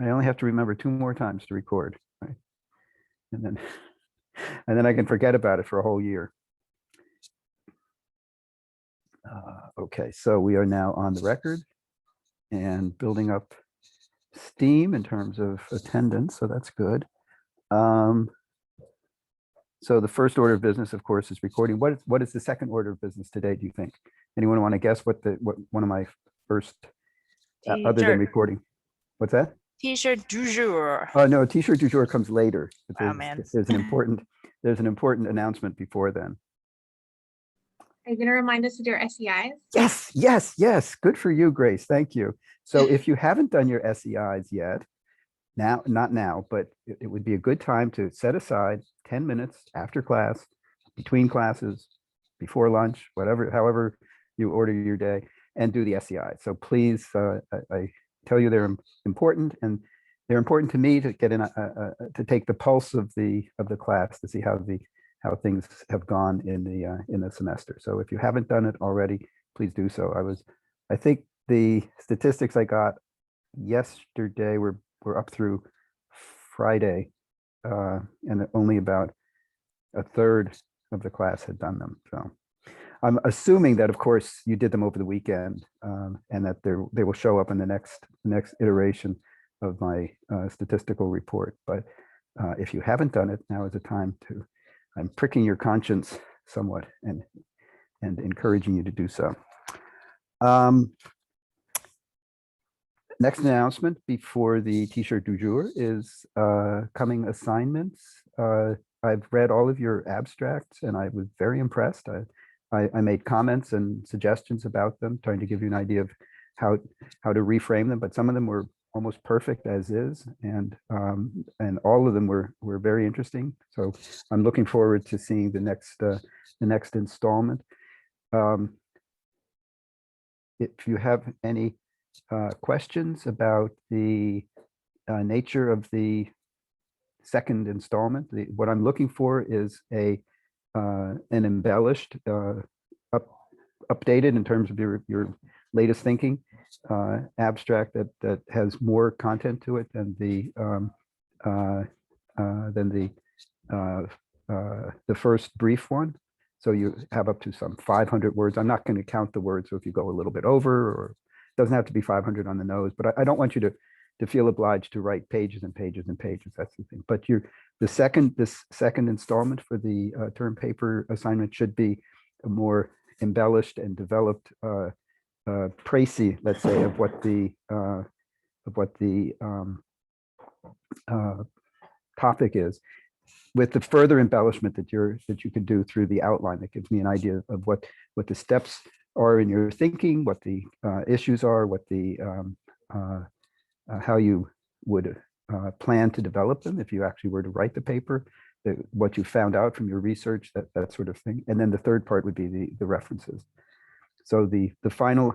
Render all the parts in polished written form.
I only have to remember 2 more times to record, right? And then, and then I can forget about it for a whole year. Okay, so we are now on the record and building up steam in terms of attendance, so that's good. So the first order of business, of course, is recording. What is the second order of business today, do you think? Anyone want to guess what one of my first, other than recording? What's that? T-shirt du jour. Oh no, T-shirt du jour comes later. Oh, man. There's an important announcement before then. Are you going to remind us to do our SEIs? Yes, yes, yes. Good for you, Grace. Thank you. So if you haven't done your SEIs yet, now, not now, but it would be a good time to set aside 10 minutes after class, between classes, before lunch, whatever, however you order your day, and do the SEI. So please, I tell you they're important, and they're important to me to get in to take the pulse of the class to see how things have gone in the semester. So if you haven't done it already, please do so. I think the statistics I got yesterday were up through Friday, and only about a third of the class had done them. So I'm assuming that, of course, you did them over the weekend, and that they will show up in the next iteration of my statistical report. But if you haven't done it, now is the time to. I'm pricking your conscience somewhat and encouraging you to do so. Next announcement before the T-shirt du jour is coming assignments. I've read all of your abstracts and I was very impressed. I made comments and suggestions about them, trying to give you an idea of how to reframe them, but some of them were almost perfect as is, and all of them were very interesting. So I'm looking forward to seeing the next installment. If you have any questions about the nature of the second installment, what I'm looking for is an embellished, updated in terms of your latest thinking abstract that has more content to it than the first brief one. So you have up to some 500 words. I'm not going to count the words, so if you go a little bit over, or it doesn't have to be 500 on the nose, but I don't want you to feel obliged to write pages and pages and pages. That's the thing. But this second installment for the term paper assignment should be a more embellished and developed précis, let's say, of what the topic is, with the further embellishment that you can do through the outline. That gives me an idea of what the steps are in your thinking, what the issues are, what the how you would plan to develop them if you actually were to write the paper, what you found out from your research, that sort of thing. And then the third part would be the references. So the final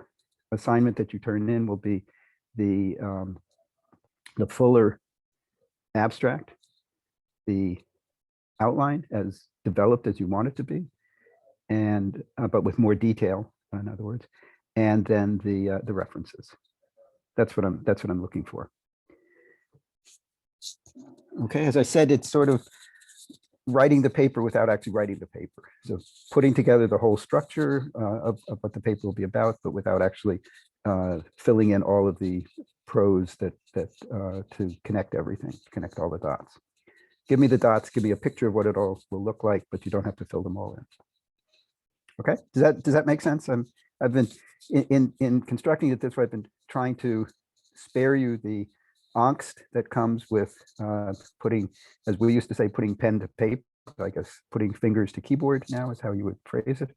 assignment that you turn in will be the fuller abstract, the outline as developed as you want it to be, and but with more detail, in other words, and then the references. That's what I'm looking for. Okay, as I said, it's sort of writing the paper without actually writing the paper. So putting together the whole structure of what the paper will be about, but without actually filling in all of the prose that to connect everything, connect all the dots. Give me the dots, give me a picture of what it all will look like, but you don't have to fill them all in. Okay, does that make sense? I've been in constructing it this way, I've been trying to spare you the angst that comes with putting, as we used to say, putting pen to paper. I guess putting fingers to keyboard now is how you would phrase it,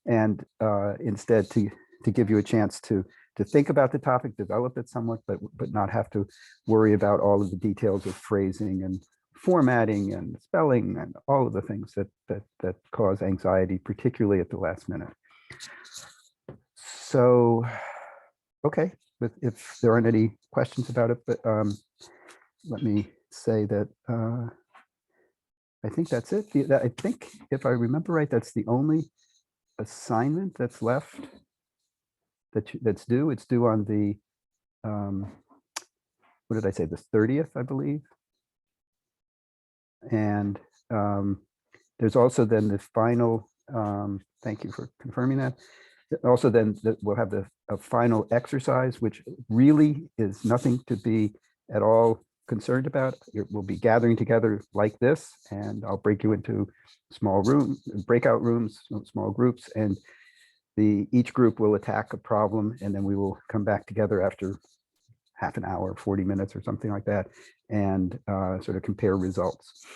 and instead to give you a chance to think about the topic, develop it somewhat, but not have to worry about all of the details of phrasing and formatting and spelling and all of the things that cause anxiety, particularly at the last minute. So, okay, if there aren't any questions about it, but let me say that I think that's it. I think, if I remember right, that's the only assignment that's left that's due. It's due on the what did I say, the 30th, I believe. And there's also then the final, thank you for confirming that. Also then we'll have a final exercise, which really is nothing to be at all concerned about. We'll be gathering together like this, and I'll break you into small breakout rooms, small groups, and each group will attack a problem, and then we will come back together after half an hour, 40 minutes or something like that, and sort of compare results.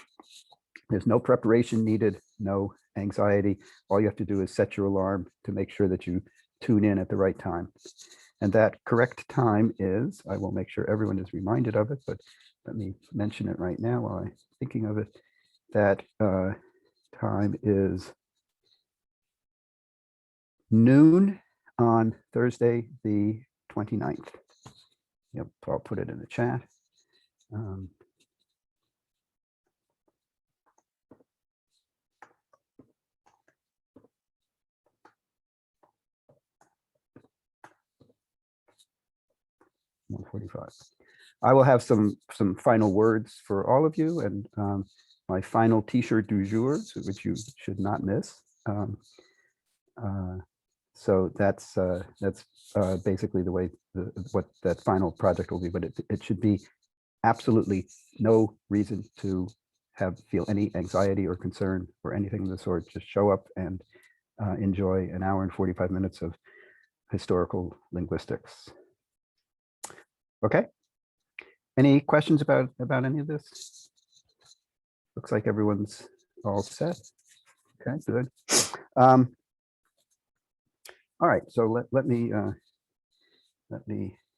There's no preparation needed, no anxiety. All you have to do is set your alarm to make sure that you tune in at the right time. And that correct time is, I will make sure everyone is reminded of it, but let me mention it right now while I'm thinking of it. That time is noon on Thursday, the 29th. Yep, I'll put it in the chat. 1:45. I will have some final words for all of you, and my final T-shirt du jour, which you should not miss. So that's basically the way what that final project will be. But it should be absolutely no reason to feel any anxiety or concern or anything of the sort. Just show up and enjoy an hour and 45 minutes of historical linguistics. Okay. Any questions about any of this? Looks like everyone's all set. Okay, good. All right, so let me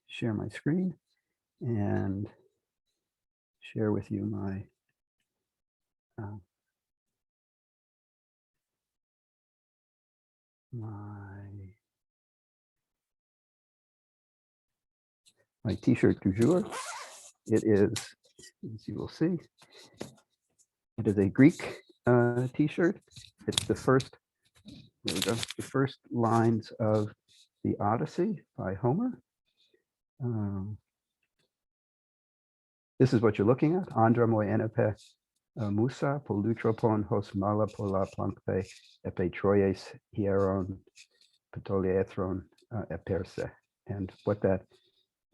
share my screen and share with you my my T-shirt du jour. It is, as you will see, it is a Greek T-shirt. It's the first, there we go, the first lines of the Odyssey by Homer. This is what you're looking at. Andra moi enepe Musa polutropon hos mala pola plankpe epe troies hieron petoliethron eperse. And what that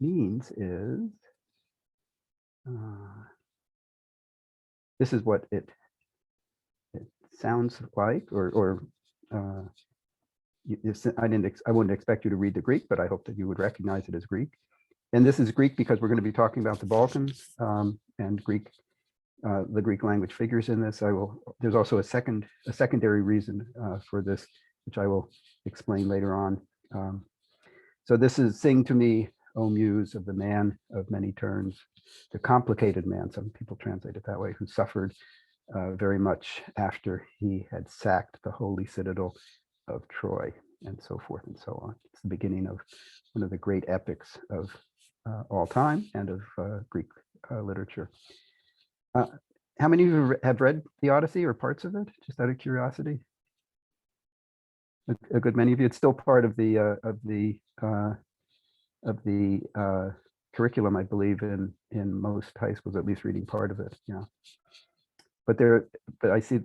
means is, this is what it sounds like, or I wouldn't expect you to read the Greek, but I hope that you would recognize it as Greek. And this is Greek because we're going to be talking about the Balkans, and Greek, the Greek language figures in this. There's also a secondary reason for this, which I will explain later on. So this is "Sing to me, O Muse, of the man of many turns, the complicated man," some people translate it that way, who suffered very much after he had sacked the holy citadel of Troy, and so forth and so on. It's the beginning of one of the great epics of all time and of Greek literature. How many of you have read the Odyssey or parts of it, just out of curiosity? A good many of you. It's still part of the curriculum, I believe, in most high schools, at least reading part of it. Yeah. But I see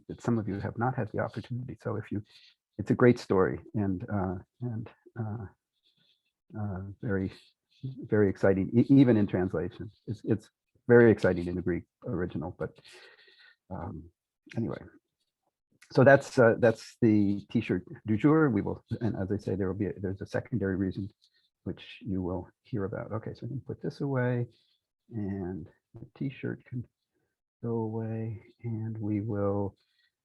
that some of you have not had the opportunity. So it's a great story, and very, very exciting, even in translation. It's very exciting in the Greek original. But anyway, so that's the T-shirt du jour. We will, and as I say, there's a secondary reason which you will hear about. Okay, so I can put this away, and the T-shirt can go away, and we will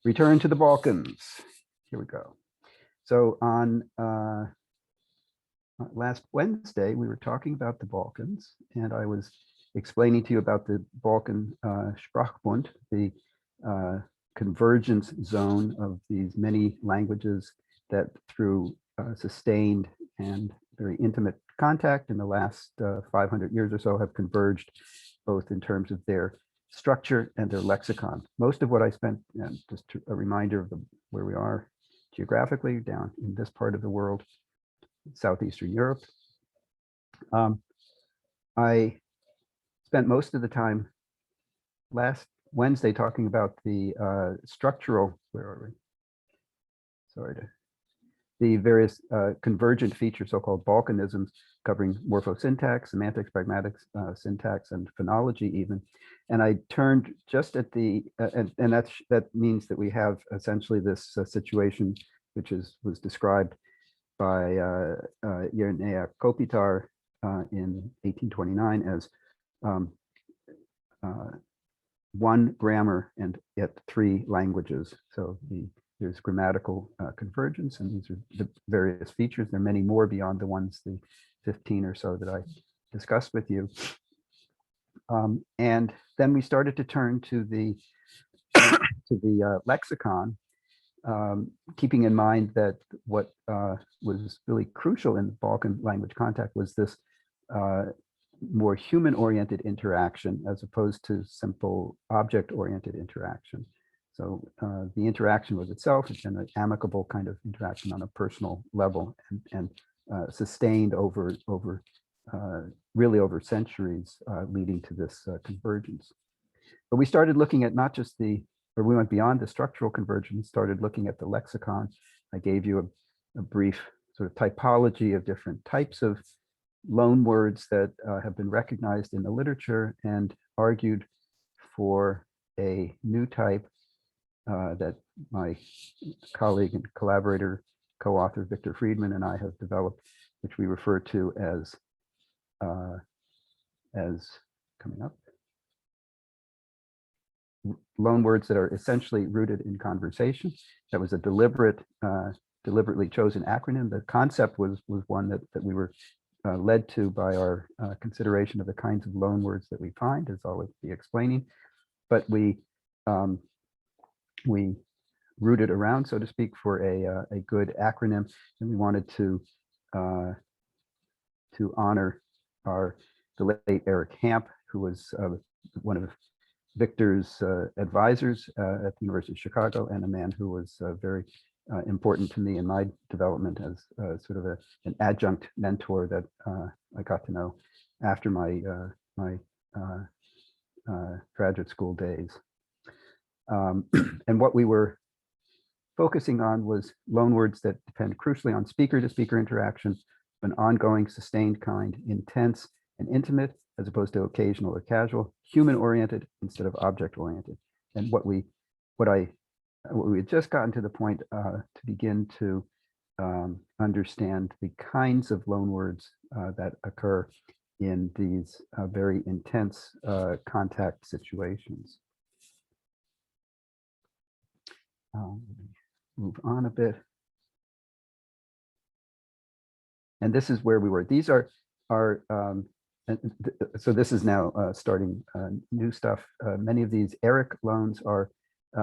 return to the Balkans. Here we go. So on last Wednesday, we were talking about the Balkans, and I was explaining to you about the Balkan Sprachbund, the convergence zone of these many languages that through sustained and very intimate contact in the last 500 years or so have converged, both in terms of their structure and their lexicon. Most of what I spent, and just a reminder of where we are geographically, down in this part of the world, Southeastern Europe. I spent most of the time last Wednesday talking about the structural, where are we? Sorry, the various convergent features, so-called Balkanisms, covering morphosyntax, semantics, pragmatics, syntax, and phonology even. And I turned just at the, and that means that we have essentially this situation, which was described by Yernia Kopitar in 1829 as one grammar and yet three languages. So there's grammatical convergence, and these are the various features. There are many more beyond the ones, the 15 or so that I discussed with you. And then we started to turn to the lexicon, keeping in mind that what was really crucial in Balkan language contact was this more human-oriented interaction as opposed to simple object-oriented interaction. So the interaction with itself has been an amicable kind of interaction on a personal level, and sustained over really over centuries, leading to this convergence. But we started looking at not just we went beyond the structural convergence, started looking at the lexicon. I gave you a brief sort of typology of different types of loan words that have been recognized in the literature, and argued for a new type that my colleague and collaborator, co-author Victor Friedman and I have developed, which we refer to as coming up, loan words that are essentially rooted in conversation. That was a deliberately chosen acronym. The concept was one that we were led to by our consideration of the kinds of loan words that we find, as I'll be explaining. But we rooted around, so to speak, for a good acronym, and we wanted to honor the late Eric Hamp, who was one of Victor's advisors at the University of Chicago, and a man who was very important to me in my development as sort of an adjunct mentor that I got to know after my graduate school days. And what we were focusing on was loan words that depend crucially on speaker-to-speaker interaction, an ongoing, sustained kind, intense and intimate, as opposed to occasional or casual, human-oriented instead of object-oriented. And what we had just gotten to the point to begin to understand the kinds of loan words that occur in these very intense contact situations. Move on a bit. And this is where we were. These are so this is now starting new stuff. Many of these ERIC loans are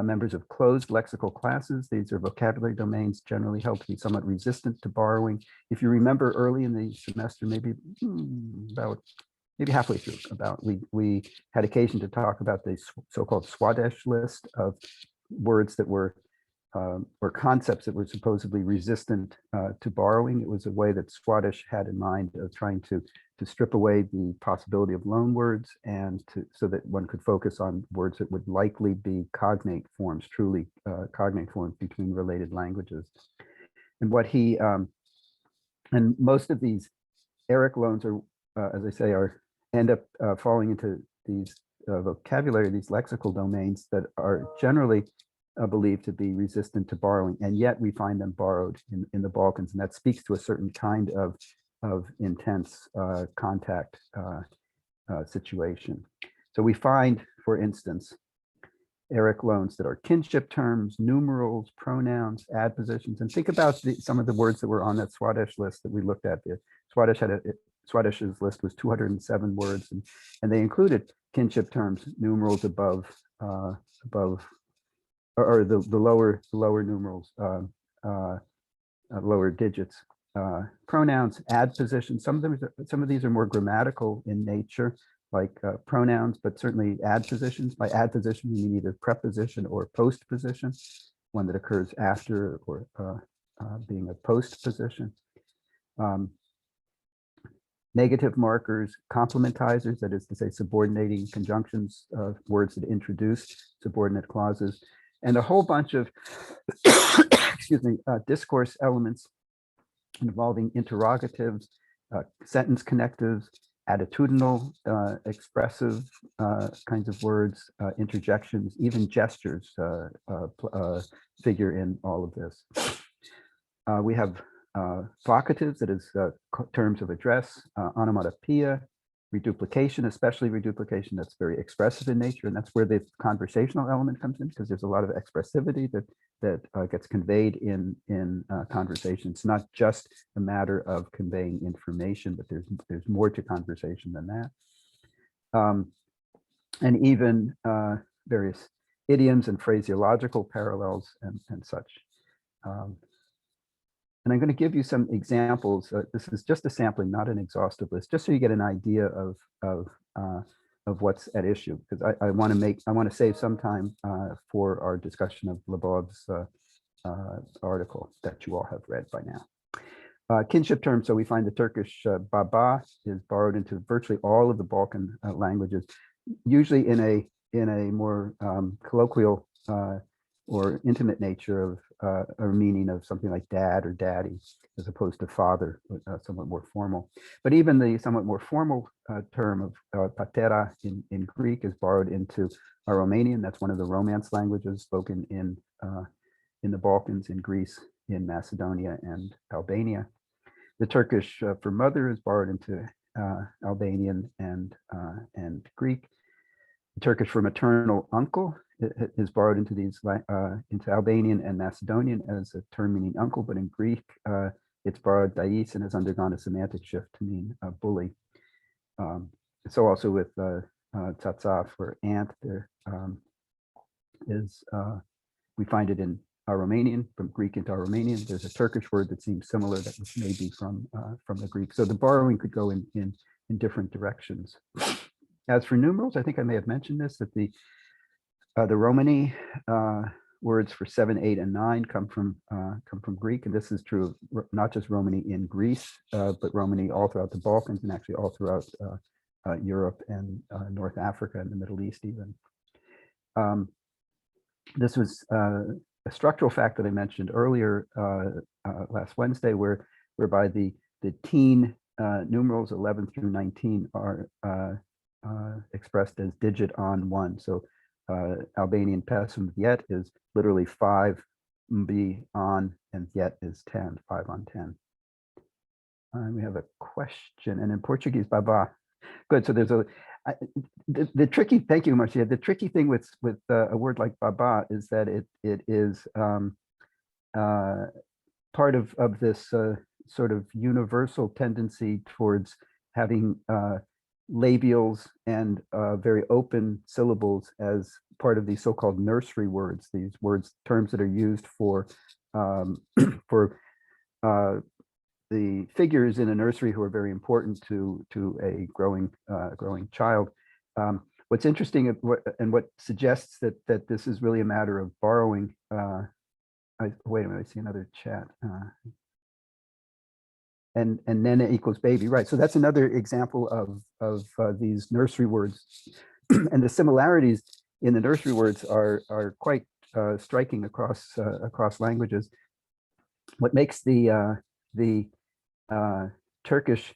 members of closed lexical classes. These are vocabulary domains generally held to be somewhat resistant to borrowing. If you remember early in the semester, maybe halfway through, we had occasion to talk about the so-called Swadesh list of words that were or concepts that were supposedly resistant to borrowing. It was a way that Swadesh had in mind of trying to strip away the possibility of loan words, and so that one could focus on words that would likely be cognate forms, truly cognate forms between related languages. And what he and most of these ERIC loans are, as I say, end up falling into these vocabulary, these lexical domains that are generally believed to be resistant to borrowing, and yet we find them borrowed in the Balkans, and that speaks to a certain kind of intense contact situation. So we find, for instance, ERIC loans that are kinship terms, numerals, pronouns, adpositions, and think about some of the words that were on that Swadesh list that we looked at. The Swadesh's list was 207 words, and they included kinship terms, numerals above or the lower numerals, lower digits, pronouns, adpositions. Some of these are more grammatical in nature, like pronouns, but certainly adpositions. By adposition, we mean either preposition or postposition, one that occurs after or being a postposition. negative markers, complementizers, that is to say subordinating conjunctions, words that introduce subordinate clauses, and a whole bunch of excuse me, discourse elements involving interrogatives, sentence connectives, attitudinal, expressive kinds of words, interjections, even gestures figure in all of this. We have vocatives, that is terms of address, onomatopoeia, reduplication, especially reduplication that's very expressive in nature, and that's where the conversational element comes in, because there's a lot of expressivity that gets conveyed in conversation. It's not just a matter of conveying information, but there's more to conversation than that. And even various idioms and phraseological parallels and such. And I'm going to give you some examples. This is just a sampling, not an exhaustive list, just so you get an idea of what's at issue. Because I want to save some time for our discussion of Lebov's article that you all have read by now. Kinship terms. So we find the Turkish baba is borrowed into virtually all of the Balkan languages, usually in a more colloquial or intimate nature of or meaning of something like dad or daddy, as opposed to father, somewhat more formal. But even the somewhat more formal term of patera in Greek is borrowed into Romanian. That's one of the Romance languages spoken in the Balkans, in Greece, in Macedonia, and Albania. The Turkish for mother is borrowed into Albanian and Greek. The Turkish for maternal uncle is borrowed into these into Albanian and Macedonian as a term meaning uncle, but in Greek it's borrowed dais and has undergone a semantic shift to mean bully. So also with tsatsaf for aunt, there is we find it in Romanian, from Greek into Romanian. There's a Turkish word that seems similar that may be from the Greek. So the borrowing could go in different directions. As for numerals, I think I may have mentioned this, that the Romani words for 7, 8, and 9 come from Greek, and this is true of not just Romani in Greece, but Romani all throughout the Balkans and actually all throughout Europe and North Africa and the Middle East even. This was a structural fact that I mentioned earlier last Wednesday, whereby the teen numerals 11 through 19 are expressed as digit on 1. So Albanian pesum yet is literally 5 b on, and yet is 10, 5 on 10. We have a question, and in Portuguese, baba. Good. So there's the tricky. Thank you, Marcia. The tricky thing with a word like baba is that it is part of this sort of universal tendency towards having labials and very open syllables as part of these so-called nursery words, these words, terms that are used for the figures in a nursery who are very important to a growing child. What's interesting and what suggests that this is really a matter of borrowing. Wait a minute, I see another chat. And nene equals baby, right? So that's another example of these nursery words, and the similarities in the nursery words are quite striking across languages. What makes the Turkish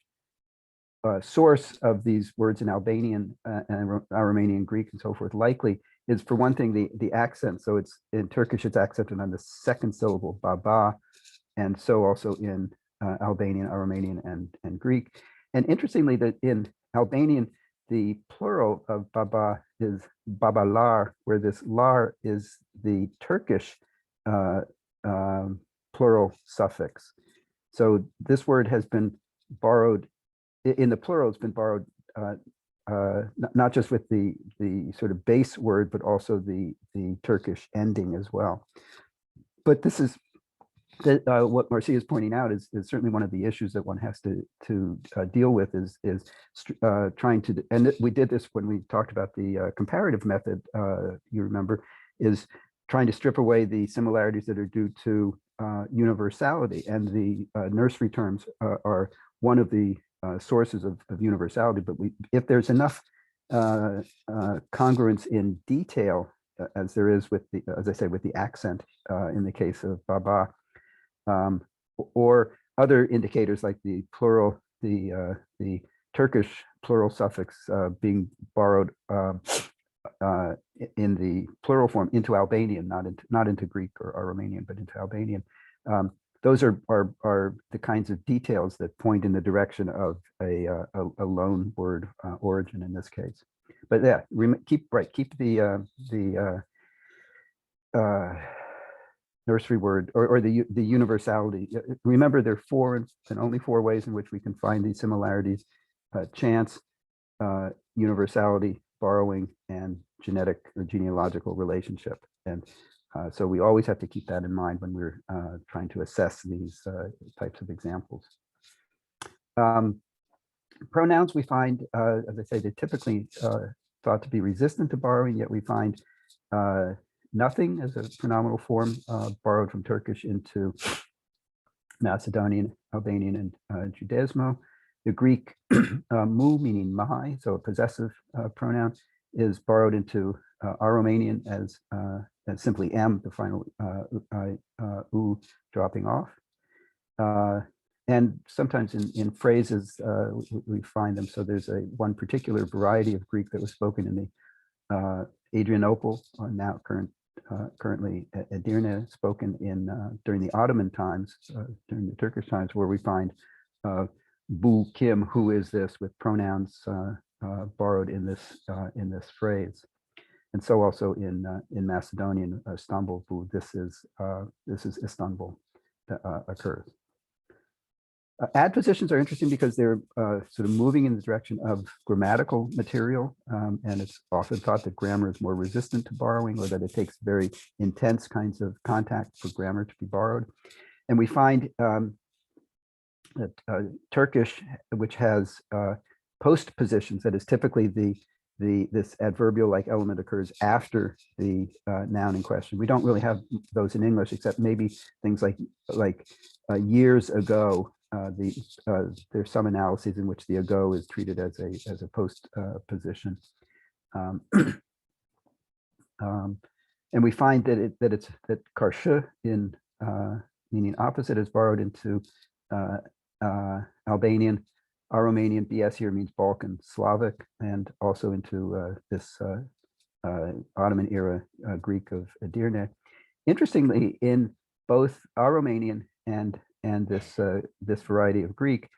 source of these words in Albanian and Romanian, Greek, and so forth likely is, for one thing, the accent. So it's in Turkish, it's accented on the second syllable, baba, and so also in Albanian, Romanian, and Greek. And interestingly, that in Albanian, the plural of baba is babalar, where this lar is the Turkish plural suffix. So this word has been borrowed in the plural. It's been borrowed not just with the sort of base word, but also the Turkish ending as well. But this is what Marcia is pointing out is certainly one of the issues that one has to deal with is trying to, and we did this when we talked about the comparative method, you remember, is trying to strip away the similarities that are due to universality, and the nursery terms are one of the sources of universality, but if there's enough congruence in detail, as there is with the, as I say, with the accent in the case of Baba, or other indicators like the plural, the Turkish plural suffix being borrowed in the plural form into Albanian, not into Greek or Romanian, but into Albanian. Those are the kinds of details that point in the direction of a loan word origin in this case. But yeah, keep the nursery word or the universality. Remember, there are 4 and only 4 ways in which we can find these similarities: chance, universality, borrowing, and genetic or genealogical relationship. And so we always have to keep that in mind when we're trying to assess these types of examples. Pronouns we find, as I say, they're typically thought to be resistant to borrowing, yet we find nothing as a pronominal form borrowed from Turkish into Macedonian, Albanian, and Judaismo. The Greek mu, meaning my, so a possessive pronoun, is borrowed into Romanian as simply m, the final u dropping off. And sometimes in phrases we find them. So there's one particular variety of Greek that was spoken in the Adrianople, now currently Edirne, spoken in during the Ottoman times, during the Turkish times, where we find bu kim, who is this, with pronouns borrowed in this phrase. And so also in Macedonian, Istanbul, bu, this is Istanbul, occurs. Adpositions are interesting because they're sort of moving in the direction of grammatical material, and it's often thought that grammar is more resistant to borrowing, or that it takes very intense kinds of contact for grammar to be borrowed. And we find that Turkish, which has postpositions, that is typically this adverbial-like element occurs after the noun in question. We don't really have those in English, except maybe things like years ago. There's some analyses in which the ago is treated as a post position, and we find that karşı, in meaning opposite, is borrowed into Albanian. Romanian, BS here means Balkan Slavic, and also into this Ottoman era Greek of Edirne. Interestingly, in both Romanian and this variety of Greek,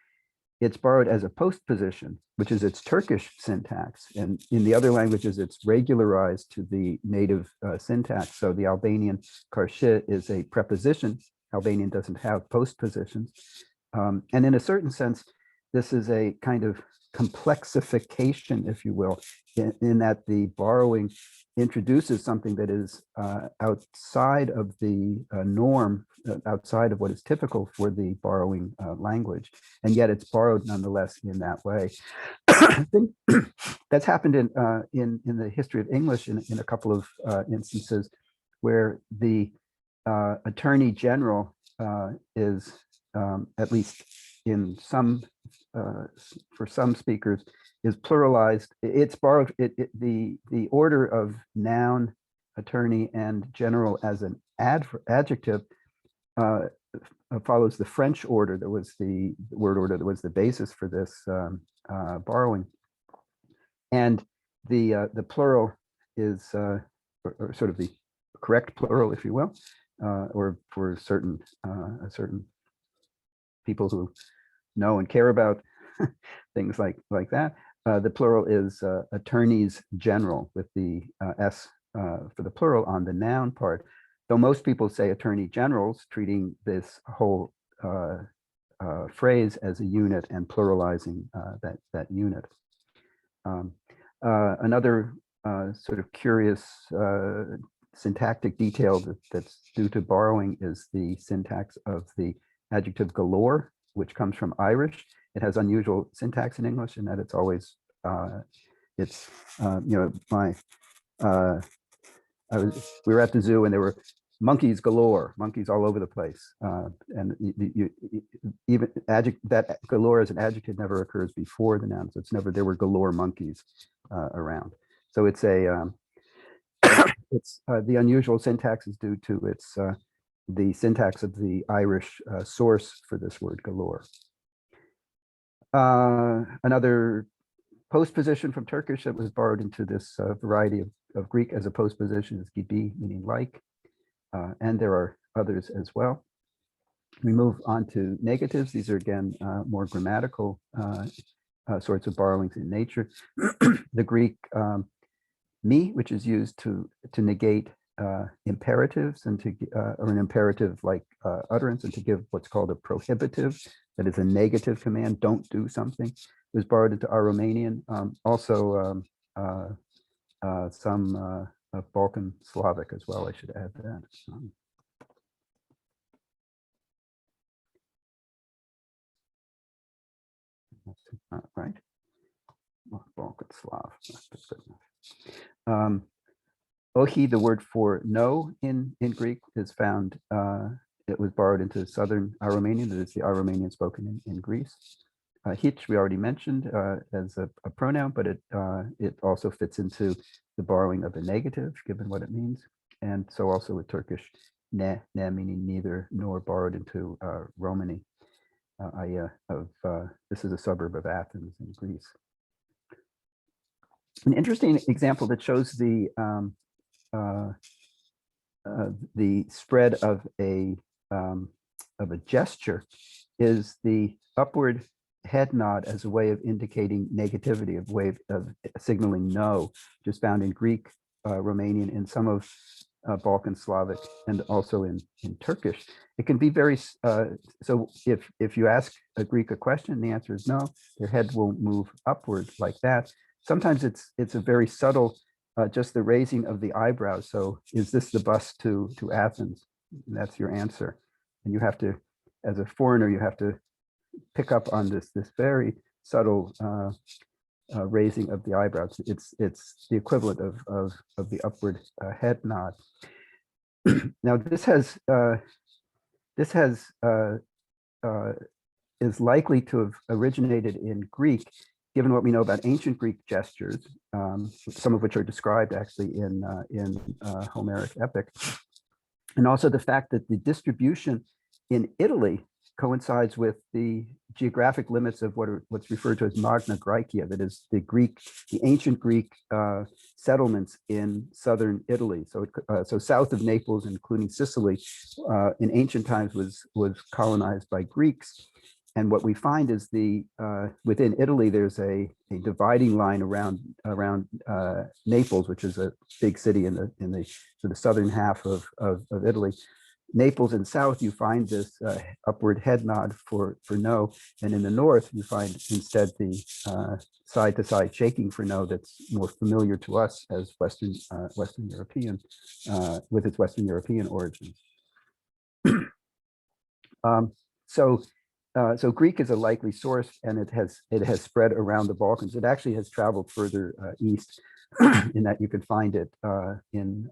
it's borrowed as a postposition, which is its Turkish syntax, and in the other languages it's regularized to the native syntax. So the Albanian karşı is a preposition. Albanian doesn't have postpositions, and in a certain sense, this is a kind of complexification, if you will, in that the borrowing introduces something that is outside of the norm, outside of what is typical for the borrowing language, and yet it's borrowed nonetheless in that way. I think that's happened in the history of English in a couple of instances, where the Attorney General is, at least in some, for some speakers, is pluralized. It's borrowed. The order of noun, attorney, and general as an adjective follows the French order that was the word order that was the basis for this borrowing, and the plural is or sort of the correct plural, if you will, or for certain people who know and care about things like that. The plural is attorneys general, with the S for the plural on the noun part, though most people say attorney generals, treating this whole phrase as a unit and pluralizing that unit. Another sort of curious syntactic detail that's due to borrowing is the syntax of the adjective galore, which comes from Irish. It has unusual syntax in English in that it's always, we were at the zoo and there were monkeys galore, monkeys all over the place. And even that galore as an adjective never occurs before the noun. So it's never, there were galore monkeys around. So it's a, the unusual syntax is due to its, the syntax of the Irish source for this word galore. Another postposition from Turkish that was borrowed into this variety of Greek as a postposition is gibi, meaning like, and there are others as well. We move on to negatives. These are again more grammatical sorts of borrowings in nature. The Greek me, which is used to negate imperatives and to or an imperative like utterance, and to give what's called a prohibitive, that is a negative command, don't do something. It was borrowed into our Romanian, also some Balkan Slavic as well, I should add that. That's not right. Balkan Slav. That's good enough. Ohi, the word for no in Greek, is found, it was borrowed into Southern Aromanian, that is the Aromanian spoken in Greece. Hitch, we already mentioned as a pronoun, but it also fits into the borrowing of a negative, given what it means. And so also with Turkish, ne meaning neither nor, borrowed into Romani. This is a suburb of Athens in Greece. An interesting example that shows the spread of a gesture is the upward head nod as a way of indicating negativity, a way of signaling no, just found in Greek, Romanian, in some of Balkan Slavic, and also in Turkish. It can be very, so if you ask a Greek a question, the answer is no, their head will move upward like that. Sometimes it's a very subtle, just the raising of the eyebrows. So is this the bus to Athens? And that's your answer. And you have to, as a foreigner, you have to pick up on this very subtle raising of the eyebrows. It's the equivalent of the upward head nod. Now this is likely to have originated in Greek, given what we know about ancient Greek gestures, some of which are described actually in Homeric epic, and also the fact that the distribution in Italy coincides with the geographic limits of what's referred to as Magna Graecia, that is the ancient Greek settlements in southern Italy. So south of Naples, including Sicily, in ancient times was colonized by Greeks. And what we find is within Italy, there's a dividing line around Naples, which is a big city in the sort of southern half of Italy. Naples in south, you find this upward head nod for no, and in the north, you find instead the side-to-side shaking for no that's more familiar to us as Western European, with its Western European origins. So Greek is a likely source, and it has spread around the Balkans. It actually has traveled further east, in that you could find it in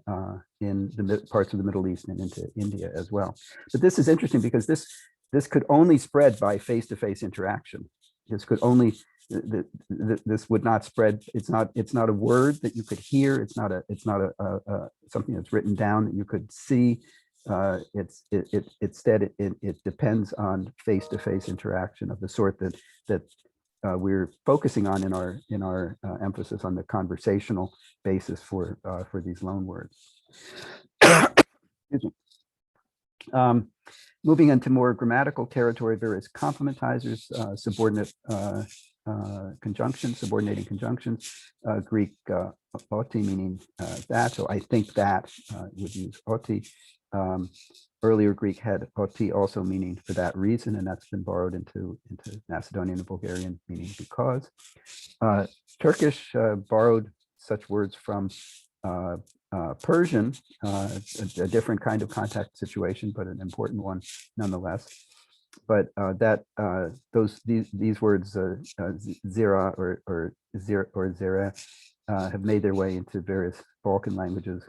the parts of the Middle East and into India as well. But this is interesting because this could only spread by face-to-face interaction. This could only this would not spread. It's not a word that you could hear. It's not something that's written down that you could see. Instead it depends on face-to-face interaction of the sort that we're focusing on in our emphasis on the conversational basis for these loan words. Moving into more grammatical territory, various complementizers, subordinate conjunctions, subordinating conjunctions. Greek oti, meaning that, so I think that would use oti. Earlier Greek had oti also meaning for that reason, and that's been borrowed into Macedonian and Bulgarian, meaning because. Turkish borrowed such words from Persian, a different kind of contact situation, but an important one nonetheless. But these words zira or zera have made their way into various Balkan languages,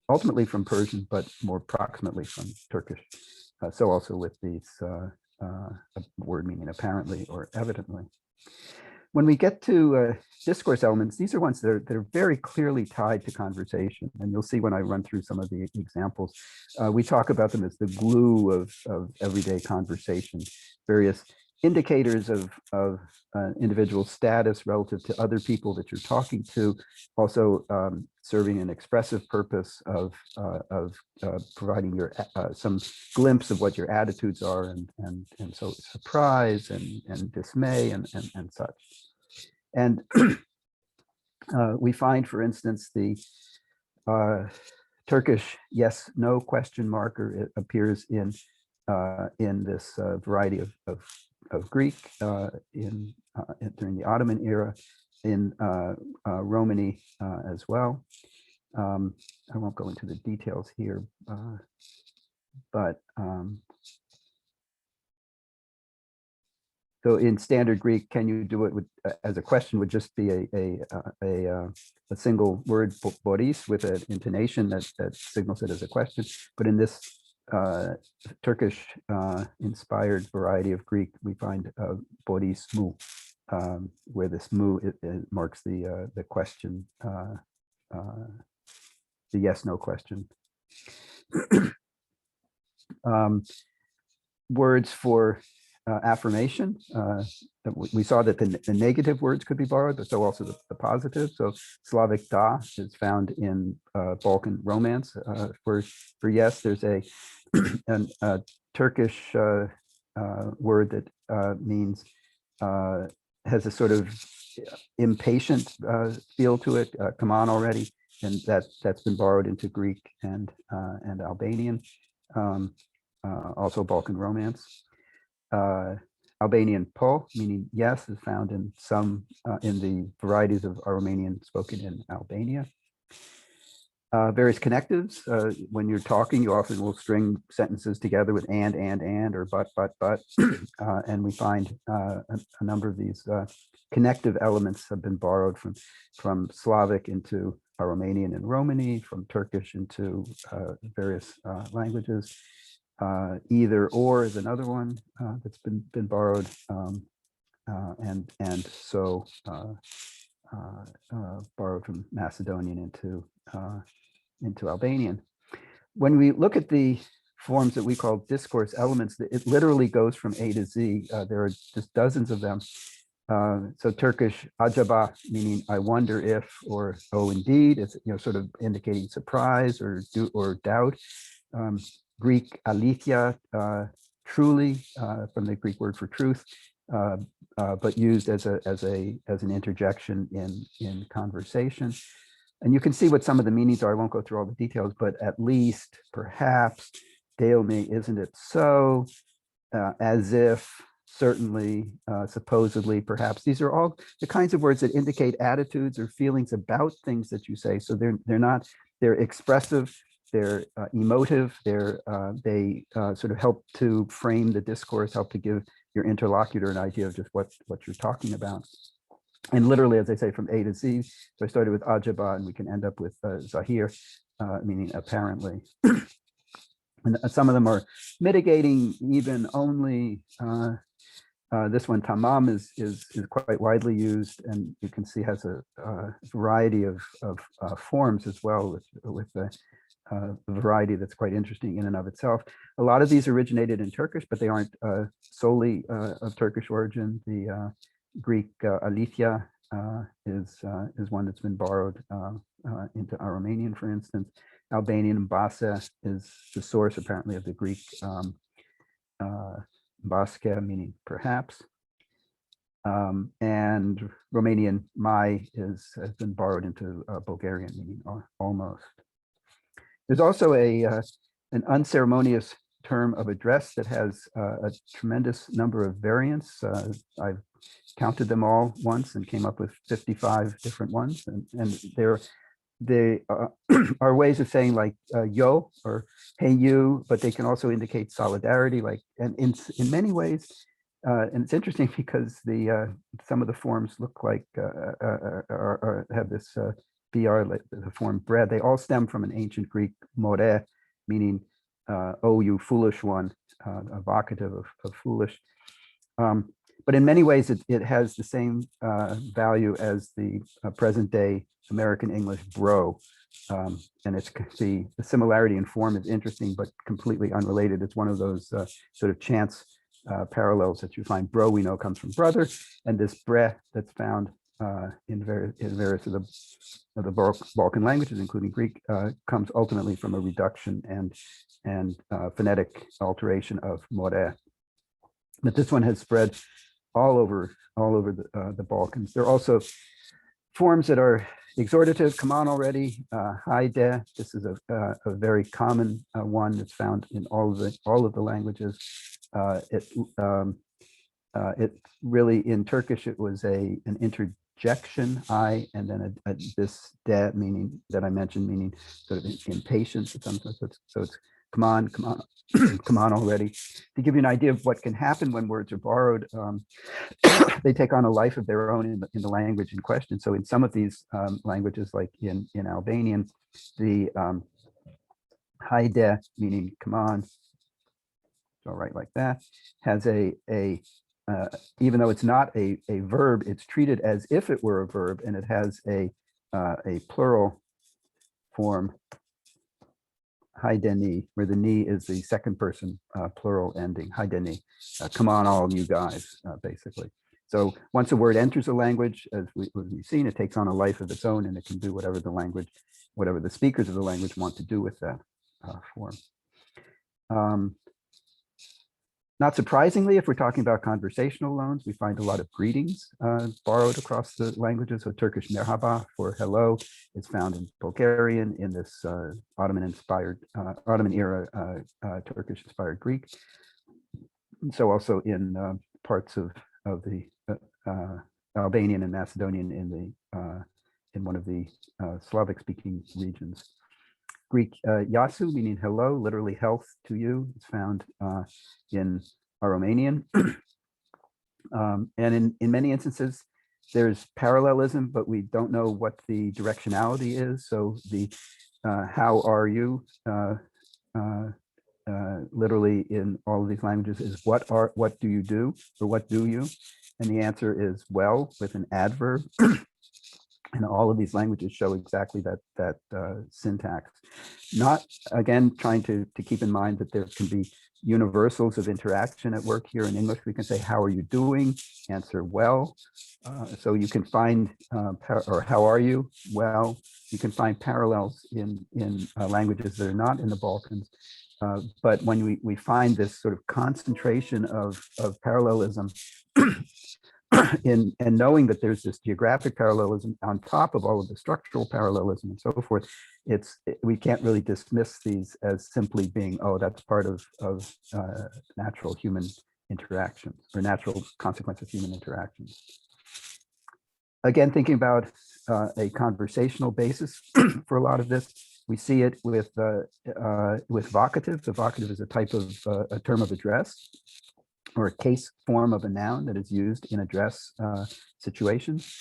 ultimately from Persian, but more proximately from Turkish. So also with these word meaning apparently or evidently. When we get to discourse elements, these are ones that are very clearly tied to conversation. And you'll see when I run through some of the examples, we talk about them as the glue of everyday conversation, various indicators of individual status relative to other people that you're talking to, also serving an expressive purpose of providing your some glimpse of what your attitudes are, and so surprise and dismay and such. And we find, for instance, the Turkish yes, no question marker. It appears in this variety of Greek during the Ottoman era, in Romany as well. I won't go into the details here, but so in standard Greek, can you do it with, as a question would just be a single word, boris, with an intonation that signals it as a question. But in this Turkish inspired variety of Greek, we find boris mu, where this mu it marks the question, the yes no question. Words for affirmation. We saw that the negative words could be borrowed, but so also the positive. So Slavic da is found in Balkan Romance. For yes, there's a Turkish word that means, has a sort of impatient feel to it. Come on already, and that's been borrowed into Greek and Albanian, also Balkan Romance. Albanian po, meaning yes, is found in some in the varieties of Aromanian spoken in Albania. Various connectives. When you're talking, you often will string sentences together with and, or but. And we find a number of these connective elements have been borrowed from Slavic into Aromanian and Romany, from Turkish into various languages. Either or is another one that's been borrowed, and so borrowed from Macedonian into Albanian. When we look at the forms that we call discourse elements, it literally goes from A to Z. There are just dozens of them. So Turkish acaba, meaning I wonder if, or oh indeed, it's sort of indicating surprise or doubt. Greek alethia, truly, from the Greek word for truth, but used as an interjection in conversation. And you can see what some of the meanings are. I won't go through all the details, but at least, perhaps, deomi, isn't it so, as if, certainly, supposedly, perhaps. These are all the kinds of words that indicate attitudes or feelings about things that you say. So they're expressive, they're emotive, they sort of help to frame the discourse, help to give your interlocutor an idea of just what you're talking about. And literally, as I say, from A to Z. So I started with ajaba, and we can end up with zahir, meaning apparently. And some of them are mitigating even only. This one, tamam, is quite widely used, and you can see has a variety of forms as well, with the variety that's quite interesting in and of itself. A lot of these originated in Turkish, but they aren't solely of Turkish origin. The Greek alethia is one that's been borrowed into Aromanian, for instance. Albanian basa is the source, apparently, of the Greek baske, meaning perhaps. And Romanian mai has been borrowed into Bulgarian, meaning almost. There's also an unceremonious term of address that has a tremendous number of variants. I've counted them all once and came up with 55 different ones, and they are ways of saying, like, yo or hey you, but they can also indicate solidarity, like, and in many ways, and it's interesting because some of the forms look like have this br, like the form bread, they all stem from an ancient Greek more, meaning oh, you foolish one, a vocative of foolish. But in many ways, it has the same value as the present day American English bro. And it's the similarity in form is interesting, but completely unrelated. It's one of those sort of chance parallels that you find. Bro, we know, comes from brother, and this bre that's found in various of the Balkan languages, including Greek, comes ultimately from a reduction and phonetic alteration of more. But this one has spread all over the Balkans. There are also forms that are exhortative. Come on already. Haide. This is a very common one that's found in all of the languages. It really, in Turkish, it was an interjection, I, and then this de, meaning that I mentioned, meaning sort of impatience. So it's come on, come on already. To give you an idea of what can happen when words are borrowed, they take on a life of their own in the language in question. So in some of these languages, like in Albanian, the haide, meaning come on, all right, like that, has even though it's not a verb, it's treated as if it were a verb, and it has a plural form, haideni, where the ni is the second person plural ending, haideni. Come on, all you guys, basically. So once a word enters a language, as we've seen, it takes on a life of its own, and it can do whatever the speakers of the language want to do with that form. Not surprisingly, if we're talking about conversational loans, we find a lot of greetings borrowed across the languages. So Turkish merhaba for hello is found in Bulgarian, in this Ottoman era Turkish-inspired Greek. And so also in parts of the Albanian and Macedonian in one of the Slavic-speaking regions. Greek yasu, meaning hello, literally health to you, is found in Romanian. And in many instances, there's parallelism, but we don't know what the directionality is. So the how are you, literally in all of these languages, is what do you do, or what do you? And the answer is well, with an adverb. And all of these languages show exactly that syntax. Not, again, trying to keep in mind that there can be universals of interaction at work here in English. We can say, how are you doing? Answer well. So you can find, or how are you? Well, you can find parallels in languages that are not in the Balkans. But when we find this sort of concentration of parallelism, and knowing that there's this geographic parallelism on top of all of the structural parallelism and so forth, we can't really dismiss these as simply being, oh, that's part of natural human interactions, or natural consequence of human interactions. Again, thinking about a conversational basis for a lot of this, we see it with vocatives. A vocative is a type of a term of address, or a case form of a noun that is used in address situations.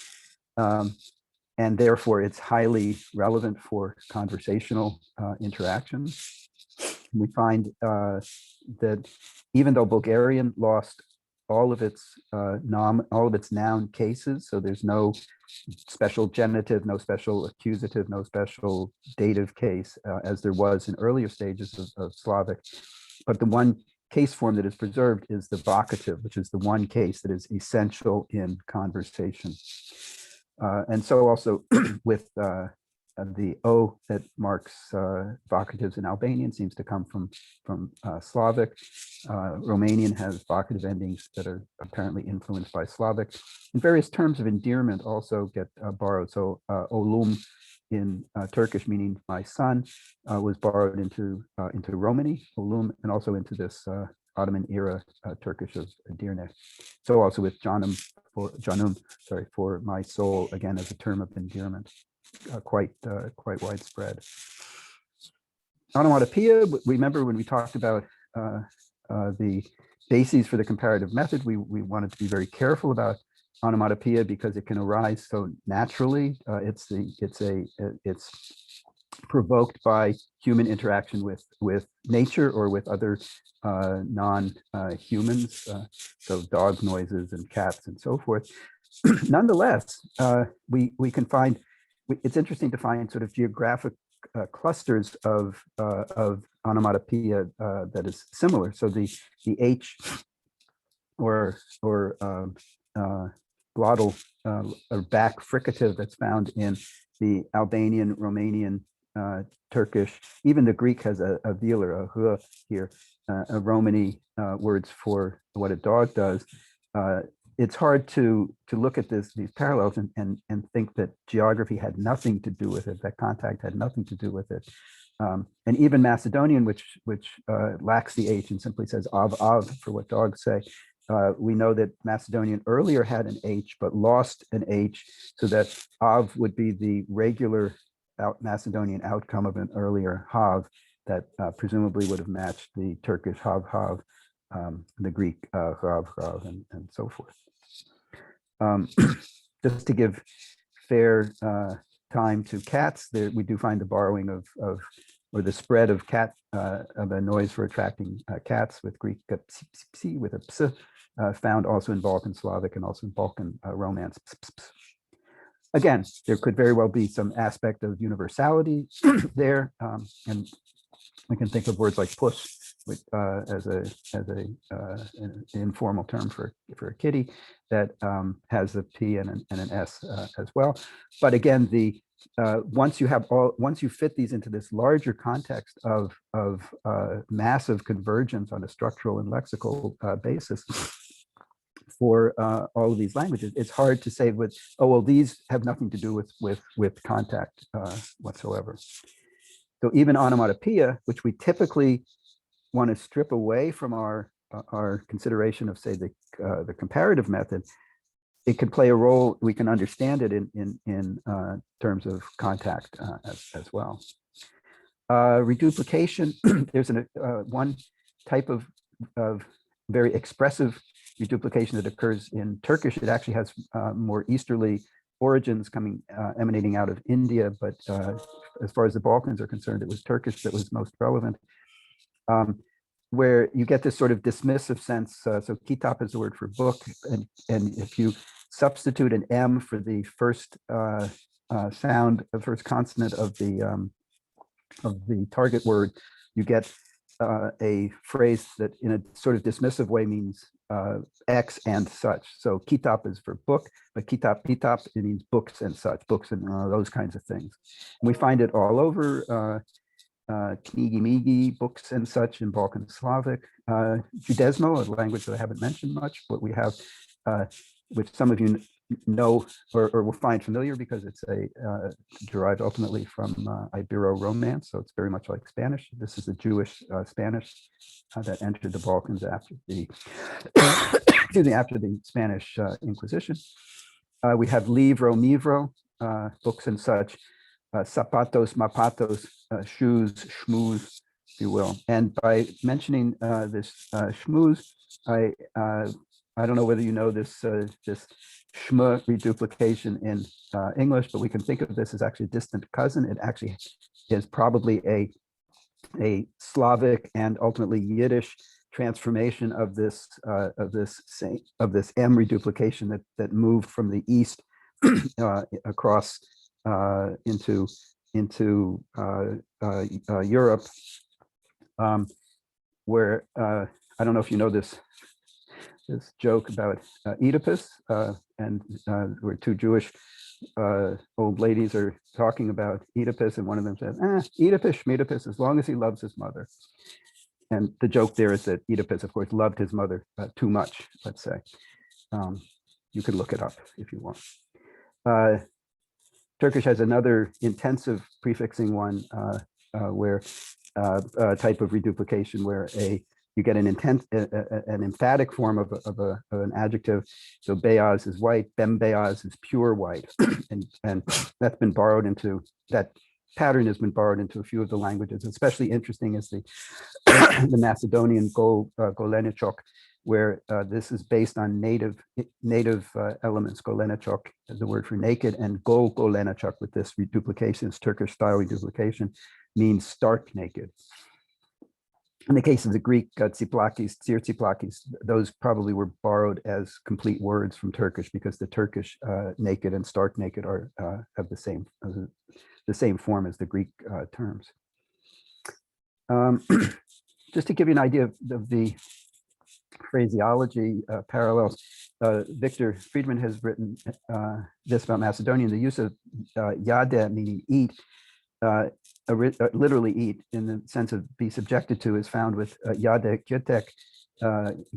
And therefore, it's highly relevant for conversational interactions. We find that even though Bulgarian lost all of its noun cases, so there's no special genitive, no special accusative, no special dative case, as there was in earlier stages of Slavic, but the one case form that is preserved is the vocative, which is the one case that is essential in conversation. And so also with the O that marks vocatives in Albanian seems to come from Slavic. Romanian has vocative endings that are apparently influenced by Slavic. And various terms of endearment also get borrowed. So olum in Turkish, meaning my son, was borrowed into Romani, olum, and also into this Ottoman era Turkish of dirne. So also with canum, for my soul, again as a term of endearment, quite widespread. Onomatopoeia, remember when we talked about the bases for the comparative method, we wanted to be very careful about onomatopoeia because it can arise so naturally. It's provoked by human interaction with nature or with other non-humans, so dog noises and cats and so forth. Nonetheless, we can find, it's interesting to find sort of geographic clusters of onomatopoeia that is similar. So the H or glottal or back fricative that's found in the Albanian, Romanian, Turkish, even the Greek has a velar, a h here, a Romany words for what a dog does. It's hard to look at these parallels and think that geography had nothing to do with it, that contact had nothing to do with it. And even Macedonian, which lacks the H and simply says av for what dogs say, we know that Macedonian earlier had an H but lost an H, so that av would be the regular Macedonian outcome of an earlier hav that presumably would have matched the Turkish hav, the Greek rav, and so forth. Just to give fair time to cats, we do find the borrowing of or the spread of cat of a noise for attracting cats with Greek psi with a ps, found also in Balkan Slavic and also in Balkan Romance. Again, there could very well be some aspect of universality there, and we can think of words like puss as an informal term for a kitty that has a P and an S as well. But again, once you fit these into this larger context of massive convergence on a structural and lexical basis for all of these languages, it's hard to say with, oh, well, these have nothing to do with contact whatsoever. So even onomatopoeia, which we typically want to strip away from our consideration of, say, the comparative method, it can play a role. We can understand it in terms of contact as well. Reduplication. There's one type of very expressive reduplication that occurs in Turkish. It actually has more easterly origins emanating out of India, but as far as the Balkans are concerned, it was Turkish that was most relevant, where you get this sort of dismissive sense. So kitap is the word for book, and if you substitute an M for the first sound, the first consonant of the target word, you get a phrase that in a sort of dismissive way means X and such. So kitap is for book, but kitap, it means books and such, books and those kinds of things. And we find it all over, knigi migi, books and such in Balkan Slavic. Judezmo, a language that I haven't mentioned much, but we have, which some of you know or will find familiar because it's derived ultimately from Ibero-Romance, so it's very much like Spanish. This is the Jewish Spanish that entered the Balkans after the after the Spanish Inquisition. We have livro, mivro, books and such, zapatos, mapatos, shoes, shmooze, if you will. And by mentioning this shmooze, I don't know whether you know this shma reduplication in English, but we can think of this as actually a distant cousin. It actually is probably a Slavic and ultimately Yiddish transformation of this M reduplication that moved from the east across into Europe, where I don't know if you know this joke about Oedipus, and where two Jewish old ladies are talking about Oedipus, and one of them says, Oedipus, Schmeedipus, as long as he loves his mother. And the joke there is that Oedipus, of course, loved his mother too much, let's say. You can look it up if you want. Turkish has another intensive prefixing one where a type of reduplication where you get an emphatic form of an adjective. So beyaz is white, bembeyaz is pure white. and that's been borrowed into, that pattern has been borrowed into a few of the languages. Especially interesting is the Macedonian Golenichok, where this is based on native elements. Golenachok is the word for naked, and golenachok with this reduplication, this Turkish style reduplication, means stark naked. In the case of the Greek tsiplakis, tsirtsiplakis, those probably were borrowed as complete words from Turkish, because the Turkish naked and stark naked are have the same form as the Greek terms. Just to give you an idea of the phraseology parallels, Victor Friedman has written this about Macedonian. The use of yade, meaning eat, literally eat in the sense of be subjected to, is found with yade kötek,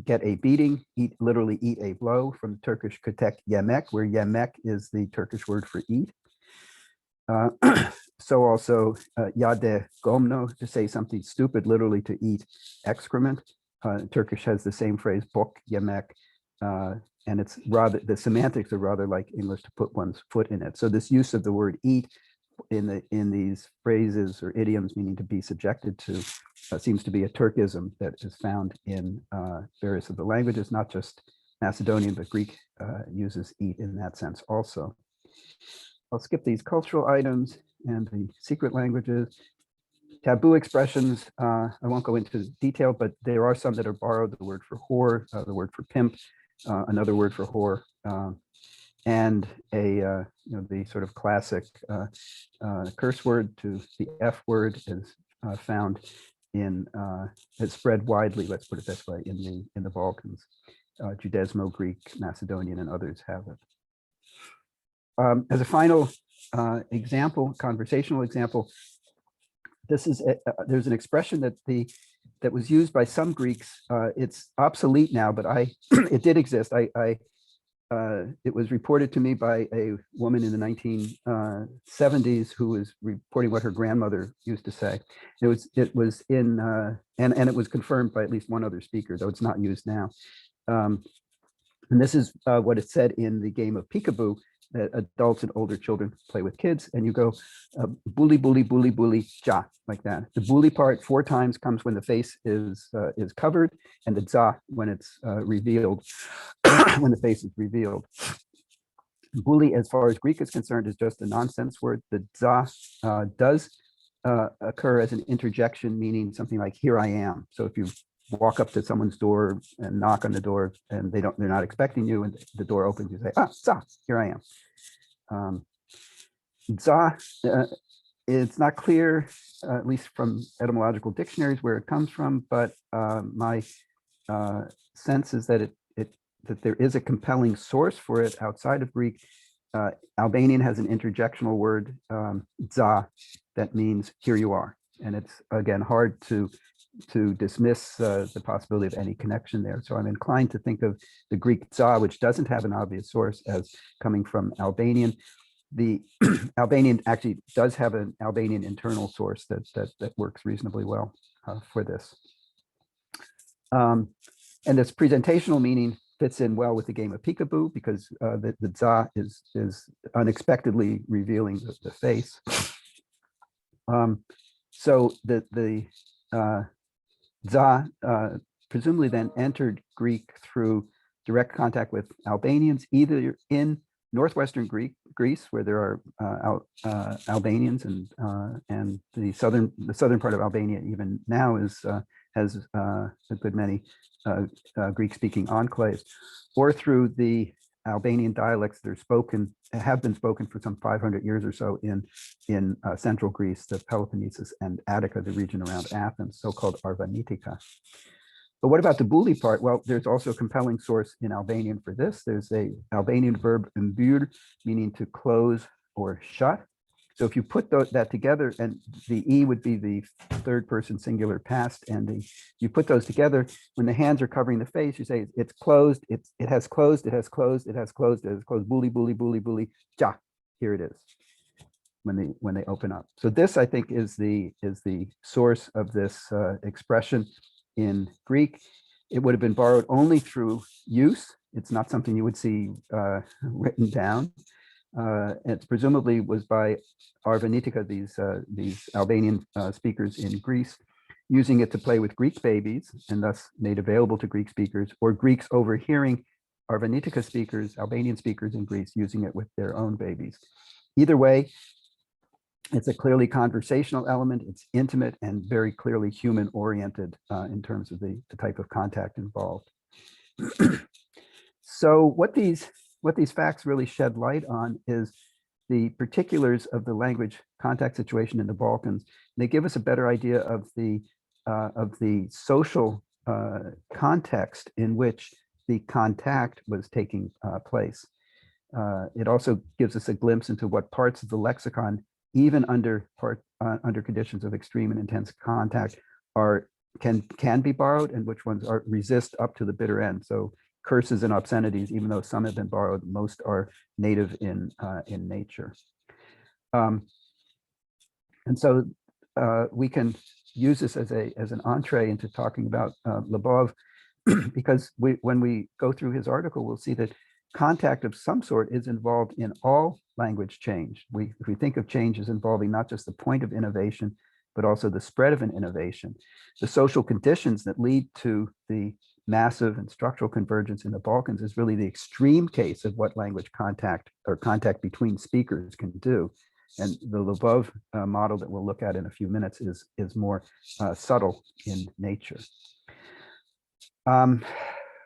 get a beating, eat, literally eat a blow, from the Turkish kötek yemek, where yemek is the Turkish word for eat. So also yade gomno, to say something stupid, literally to eat excrement. Turkish has the same phrase, bok yemek, and it's rather, the semantics are rather like English, to put one's foot in it. So this use of the word eat in these phrases or idioms meaning to be subjected to seems to be a Turkism that is found in various of the languages, not just Macedonian, but Greek uses eat in that sense also. I'll skip these cultural items and the secret languages. Taboo expressions, I won't go into detail, but there are some that are borrowed. The word for whore, the word for pimp, another word for whore, and the sort of classic curse word to the F word is found in, has spread widely, let's put it this way, in the Balkans. Judesmo, Greek, Macedonian, and others have it. As a final example, conversational example, this is there's an expression that was used by some Greeks. It's obsolete now, but it did exist. It was reported to me by a woman in the 1970s who was reporting what her grandmother used to say. It was in and it was confirmed by at least one other speaker, though it's not used now. And this is what it said in the game of peekaboo that adults and older children play with kids, and you go bully, bully, bully, bully, ja, like that. The bully part 4 times comes when the face is covered, and the za when it's revealed, when the face is revealed. Bully, as far as Greek is concerned, is just a nonsense word. The za does occur as an interjection, meaning something like "here I am." So if you walk up to someone's door and knock on the door, and they're not expecting you, and the door opens, you say, "Ah, za, here I am." Za, it's not clear, at least from etymological dictionaries, where it comes from, but my sense is that that there is a compelling source for it outside of Greek. Albanian has an interjectional word, za, that means "here you are," and it's again hard to dismiss the possibility of any connection there. So I'm inclined to think of the Greek za, which doesn't have an obvious source, as coming from Albanian. The Albanian actually does have an Albanian internal source that works reasonably well for this. And this presentational meaning fits in well with the game of peekaboo, because the za is unexpectedly revealing the face. So the za presumably then entered Greek through direct contact with Albanians, either in northwestern Greece, where there are Albanians, and the southern part of Albania even now has a good many Greek-speaking enclaves, or through the Albanian dialects that have been spoken for some 500 years or so in central Greece, the Peloponnesus and Attica, the region around Athens, so-called Arvanitika. But what about the bully part? Well, there's also a compelling source in Albanian for this. There's a Albanian verb mbur, meaning to close or shut. So if you put that together, and the E would be the third person singular past, and you put those together, when the hands are covering the face, you say it's closed, it has closed, it has closed, it has closed, it has closed, bully, bully, bully, bully, ja, here it is, when they open up. So this, I think, is the source of this expression in Greek. It would have been borrowed only through use. It's not something you would see written down. It presumably was by Arvanitika, these Albanian speakers in Greece. using it to play with Greek babies and thus made available to Greek speakers, or Greeks overhearing Arvanitika speakers, Albanian speakers in Greece, using it with their own babies. Either way, it's a clearly conversational element. It's intimate and very clearly human oriented in terms of the type of contact involved. So what these facts really shed light on is the particulars of the language contact situation in the Balkans. They give us a better idea of the social context in which the contact was taking place. It also gives us a glimpse into what parts of the lexicon, even under conditions of extreme and intense contact, can be borrowed, and which ones resist up to the bitter end. So curses and obscenities, even though some have been borrowed, most are native in nature. And so we can use this as an entree into talking about Lyubov, because when we go through his article, we'll see that contact of some sort is involved in all language change. If we think of change as involving not just the point of innovation, but also the spread of an innovation, the social conditions that lead to the massive and structural convergence in the Balkans is really the extreme case of what language contact or contact between speakers can do. And the Lyubov model that we'll look at in a few minutes is more subtle in nature.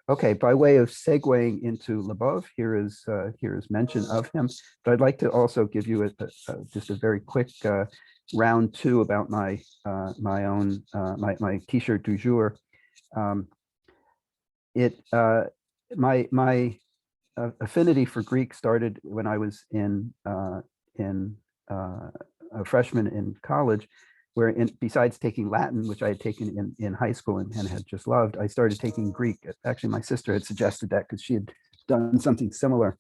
Okay, by way of segueing into Lyubov, here is mention of him. But I'd like to also give you just a very quick round two about my T-shirt du jour. My affinity for Greek started when I was a freshman in college, where besides taking Latin, which I had taken in high school and had just loved, I started taking Greek. Actually, my sister had suggested that because she had done something similar.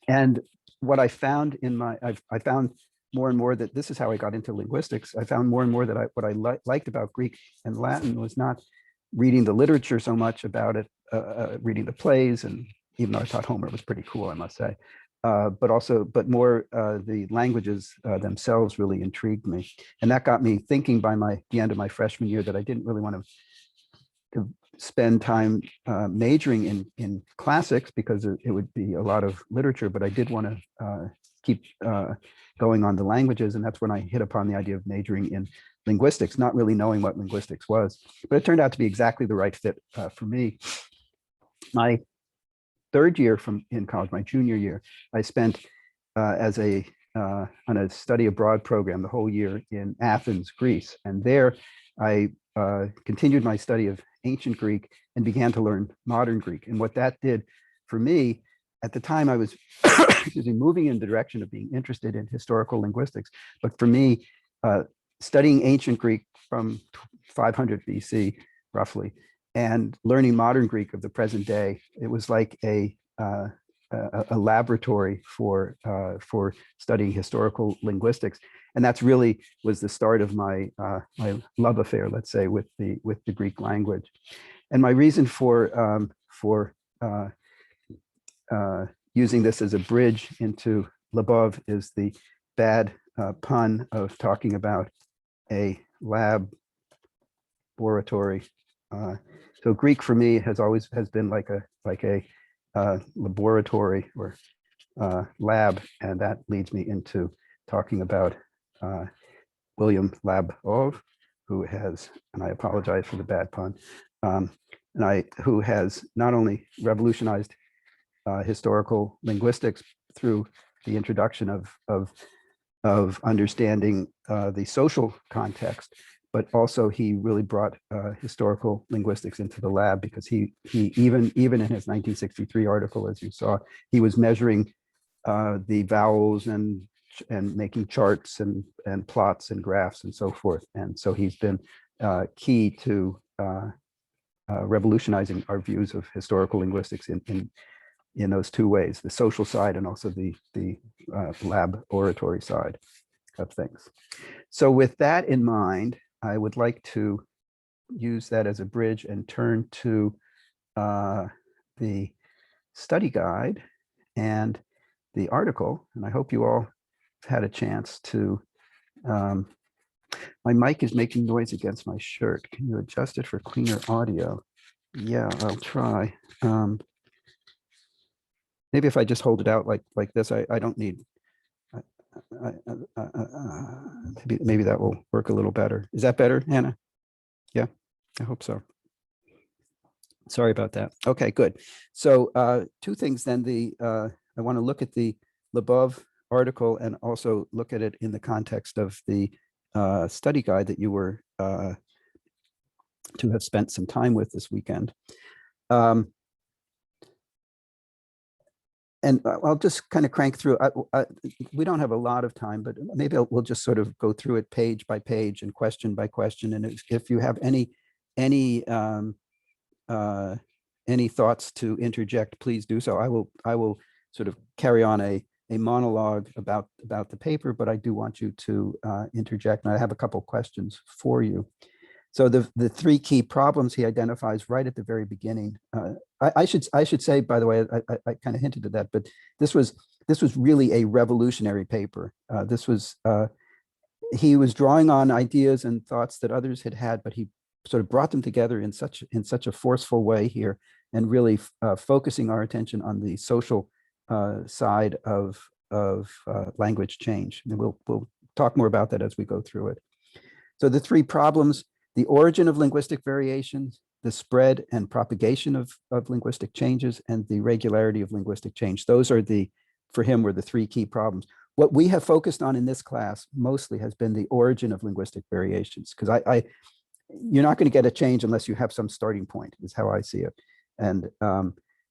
And what I found I found more and more that this is how I got into linguistics. I found more and more that what I liked about Greek and Latin was not reading the literature so much about it, reading the plays, and even though I thought Homer was pretty cool, I must say, but more the languages themselves really intrigued me. And that got me thinking by the end of my freshman year that I didn't really want to spend time majoring in classics, because it would be a lot of literature, but I did want to keep going on the languages. And that's when I hit upon the idea of majoring in linguistics, not really knowing what linguistics was. But it turned out to be exactly the right fit for me. My third year in college, my junior year, I spent on a study abroad program the whole year in Athens, Greece. And there I continued my study of ancient Greek and began to learn modern Greek. And what that did for me, at the time I was moving in the direction of being interested in historical linguistics. But for me, studying ancient Greek from 500 BC, roughly, and learning modern Greek of the present day, it was like a laboratory for studying historical linguistics. And that's really was the start of my love affair, let's say, with the Greek language. And my reason for using this as a bridge into Lyubov is the bad pun of talking about a laboratory. So Greek for me has been like a laboratory or lab, and that leads me into talking about William Lyubov, who has, and I apologize for the bad pun, who has not only revolutionized historical linguistics through the introduction of understanding the social context, but also he really brought historical linguistics into the lab, because he even in his 1963 article, as you saw, he was measuring the vowels and making charts and plots and graphs and so forth. And so he's been key to revolutionizing our views of historical linguistics in those two ways, the social side and also the laboratory side of things. So with that in mind, I would like to use that as a bridge and turn to the study guide and the article. And I hope you all had a chance to My mic is making noise against my shirt. Can you adjust it for cleaner audio? Yeah, I'll try. Maybe if I just hold it out like this, I don't need. Maybe that will work a little better. Is that better, Hannah? Yeah, I hope so. Sorry about that. Okay, good. So two things then. I want to look at the Labov article and also look at it in the context of the study guide that you were to have spent some time with this weekend. And I'll just kind of crank through. We don't have a lot of time, but maybe we'll just sort of go through it page by page and question by question. And if you have any thoughts to interject, please do so. I will sort of carry on a monologue about the paper, but I do want you to interject. And I have a couple questions for you. So the three key problems he identifies right at the very beginning. I should say, by the way, I kind of hinted at that, but this was really a revolutionary paper. He was drawing on ideas and thoughts that others had had, but he sort of brought them together in such a forceful way here, and really focusing our attention on the social side of language change. And we'll talk more about that as we go through it. So the three problems: the origin of linguistic variations, the spread and propagation of linguistic changes, and the regularity of linguistic change. Those are for him, were the three key problems. What we have focused on in this class mostly has been the origin of linguistic variations, because you're not going to get a change unless you have some starting point, is how I see it. And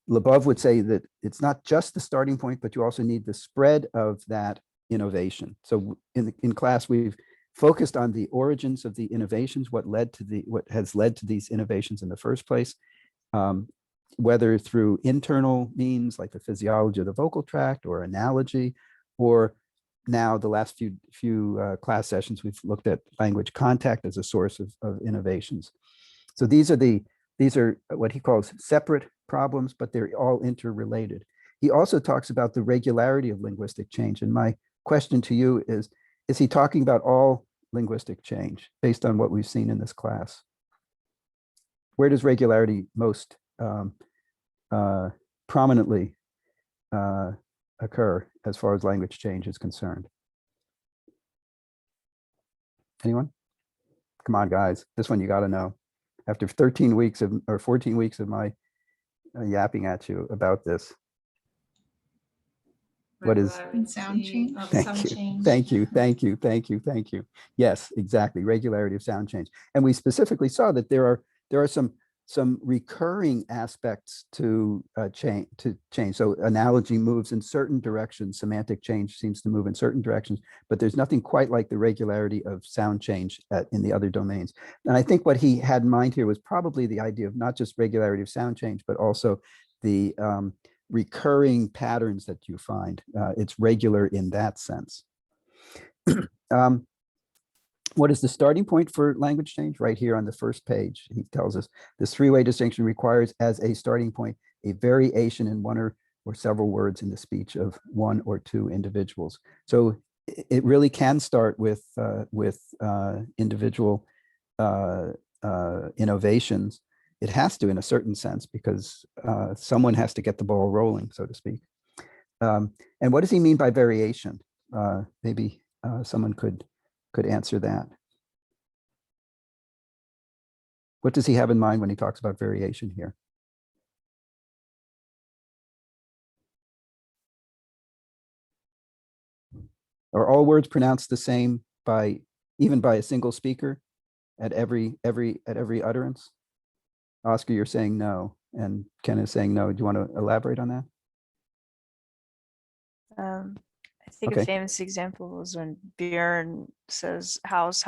Labov would say that it's not just the starting point, but you also need the spread of that innovation. So in class, we've focused on the origins of the innovations, what has led to these innovations in the first place, whether through internal means like the physiology of the vocal tract or analogy, or now the last few class sessions, we've looked at language contact as a source of innovations. So these are what he calls separate problems, but they're all interrelated. He also talks about the regularity of linguistic change. And my question to you is he talking about all linguistic change based on what we've seen in this class? Where does regularity most prominently occur as far as language change is concerned? Anyone? Come on, guys. This one you got to know. After 13 weeks or 14 weeks of my yapping at you about this. What is sound change? Thank you. Yes, exactly. Regularity of sound change. And we specifically saw that there are some recurring aspects to change. So analogy moves in certain directions. Semantic change seems to move in certain directions, but there's nothing quite like the regularity of sound change in the other domains. And I think what he had in mind here was probably the idea of not just regularity of sound change, but also the recurring patterns that you find. It's regular in that sense. What is the starting point for language change? Right here on the first page, he tells us this three-way distinction requires as a starting point a variation in one or several words in the speech of one or two individuals. So it really can start with individual innovations. It has to, in a certain sense, because someone has to get the ball rolling, so to speak. And what does he mean by variation? Maybe someone could answer that. What does he have in mind when he talks about variation here? Are all words pronounced the same even by a single speaker at every utterance? Oscar, you're saying no, and Ken is saying no. Do you want to elaborate on that? I think Okay. a famous example was when Björn says house.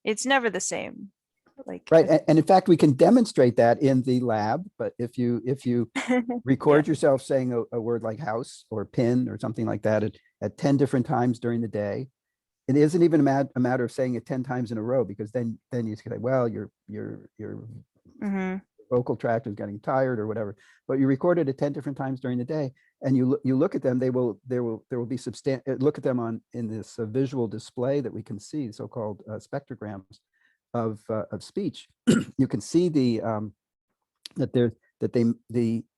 It's never the same. Like, right. And in fact, we can demonstrate that in the lab, but if you record yourself saying a word like house or pin or something like that at 10 different times during the day, it isn't even a matter of saying it 10 times in a row, because then you say, well, your vocal tract is getting tired or whatever, but you recorded it 10 different times during the day, and you look at them, there will be look at them in this visual display that we can see, so-called spectrograms of speech. You can see the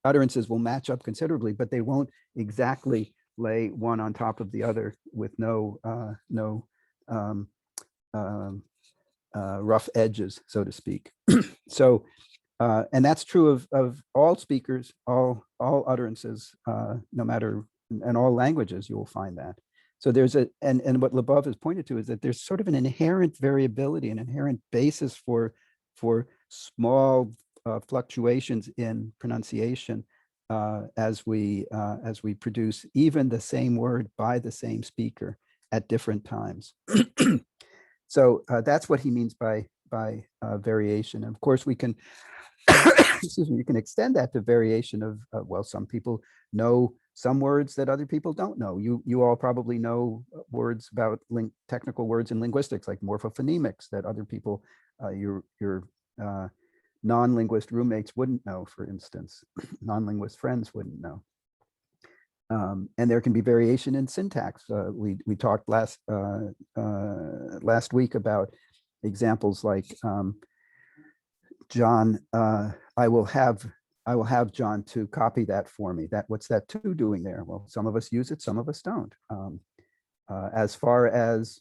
utterances will match up considerably, but they won't exactly lay one on top of the other with no rough edges, so to speak. So, and that's true of all speakers, all utterances, no matter, in all languages, you will find that. So there's and what Labov has pointed to is that there's sort of an inherent variability, an inherent basis for small fluctuations in pronunciation as we produce even the same word by the same speaker at different times. So that's what he means by variation. And of course, we can excuse me, you can extend that to variation of well, some people know some words that other people don't know. You all probably know words about technical words in linguistics, like morphophonemics, that other people, your non-linguist roommates wouldn't know, for instance. Non-linguist friends wouldn't know. And there can be variation in syntax. We talked last week about examples like John, I will have John to copy that for me. What's that to doing there? Well, some of us use it, some of us don't. As far as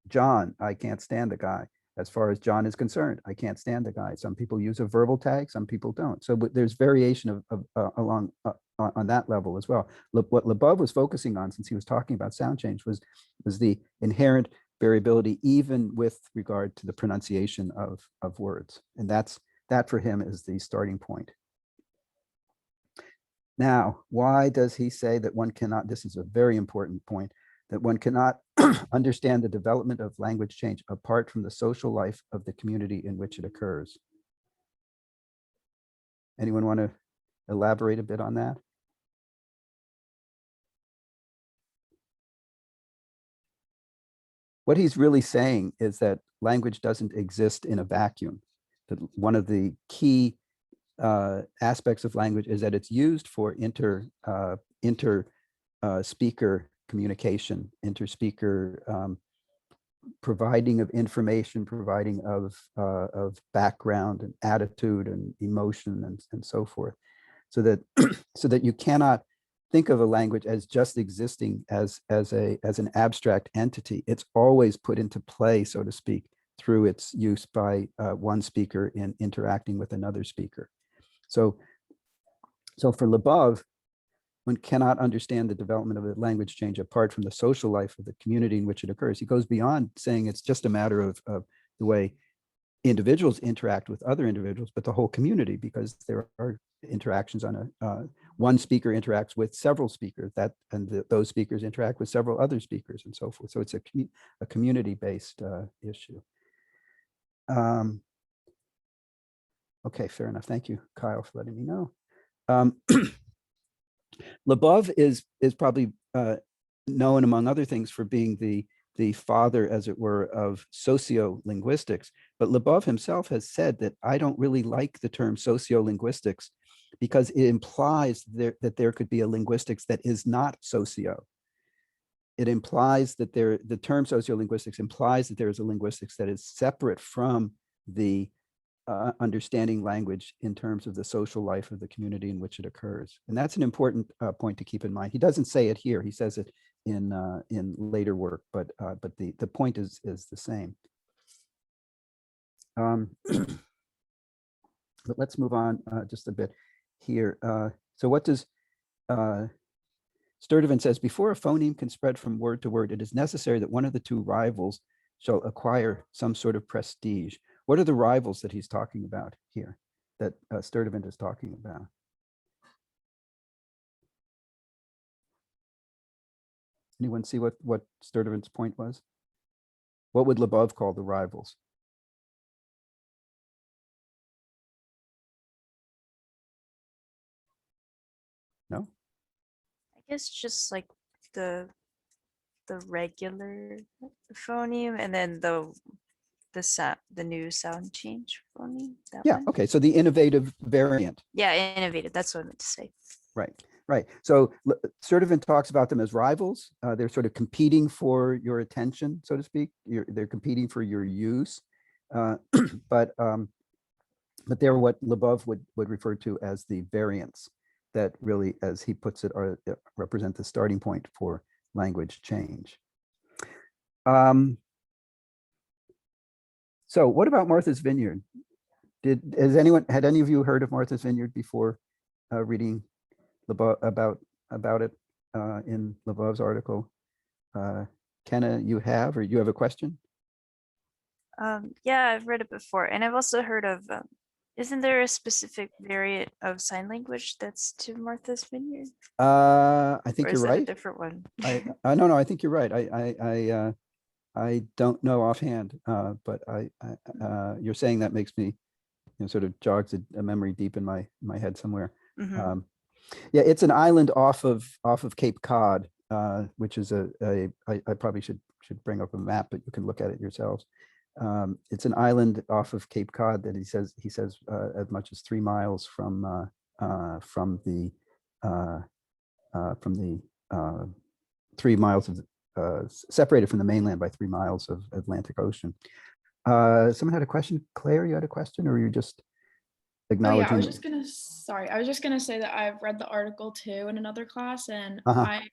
John, I can't stand the guy. As far as John is concerned, I can't stand the guy. Some people use a verbal tag, some people don't. So there's variation along on that level as well. What Labov was focusing on, since he was talking about sound change, was the inherent variability, even with regard to the pronunciation of words. And that for him is the starting point. Now, why does he say that one cannot, this is a very important point, that one cannot understand the development of language change apart from the social life of the community in which it occurs? Anyone want to elaborate a bit on that? What he's really saying is that language doesn't exist in a vacuum. That one of the key aspects of language is that it's used for speaker communication, interspeaker providing of information, providing of background and attitude and emotion and so forth, so that you cannot think of a language as just existing as an abstract entity. It's always put into play, so to speak, through its use by one speaker in interacting with another speaker. So for Labov, one cannot understand the development of a language change apart from the social life of the community in which it occurs. He goes beyond saying it's just a matter of the way individuals interact with other individuals, but the whole community, because there are interactions on one speaker interacts with several speakers, those speakers interact with several other speakers and so forth. So it's a community-based issue. Okay, fair enough. Thank you, Kyle, for letting me know. Labov is probably known, among other things, for being the father, as it were, of sociolinguistics. But Labov himself has said that I don't really like the term sociolinguistics because it implies that there could be a linguistics that is not socio. It implies that the term sociolinguistics implies that there is a linguistics that is separate from the understanding language in terms of the social life of the community in which it occurs. And that's an important point to keep in mind. He doesn't say it here. He says it in later work, but the point is the same. But let's move on just a bit here. So what does Sturtevant says, before a phoneme can spread from word to word, it is necessary that one of the two rivals shall acquire some sort of prestige. What are the rivals that he's talking about here, that Sturtevant is talking about? Anyone see what Sturtevant's point was? What would Labov call the rivals? No? I guess just like the regular phoneme, and then the the new sound change phony. That Yeah, one? okay, so the innovative variant. Yeah, innovative. That's what I meant to say. Right, right. So Sturtevant talks about them as rivals. They're sort of competing for your attention, so to speak. They're competing for your use. Uh, but they're what Lebov would refer to as the variants that really, as he puts it, represent the starting point for language change. So what about Martha's Vineyard? Had any of you heard of Martha's Vineyard before reading about it in Lebov's article? Kenna, you have, or you have a question? Yeah, I've read it before, and I've also heard of. Isn't there a specific variant of sign language that's to Martha's Vineyard, I or think you're is that a right. different one? No, I think you're right. I don't know offhand, but you're saying that makes me, sort of jogs a memory deep in my head somewhere. Mhm. Yeah, it's an island off of Cape Cod, which is I probably should bring up a map, but you can look at it yourselves. It's an island off of Cape Cod that he says as much as 3 miles from the 3 miles of separated from the mainland by 3 miles of Atlantic Ocean. Someone had a question. Claire, you had a question, or you just Oh yeah, I acknowledging? was just gonna, sorry, I was just gonna say that I've read the article too in another class, and Uh-huh. I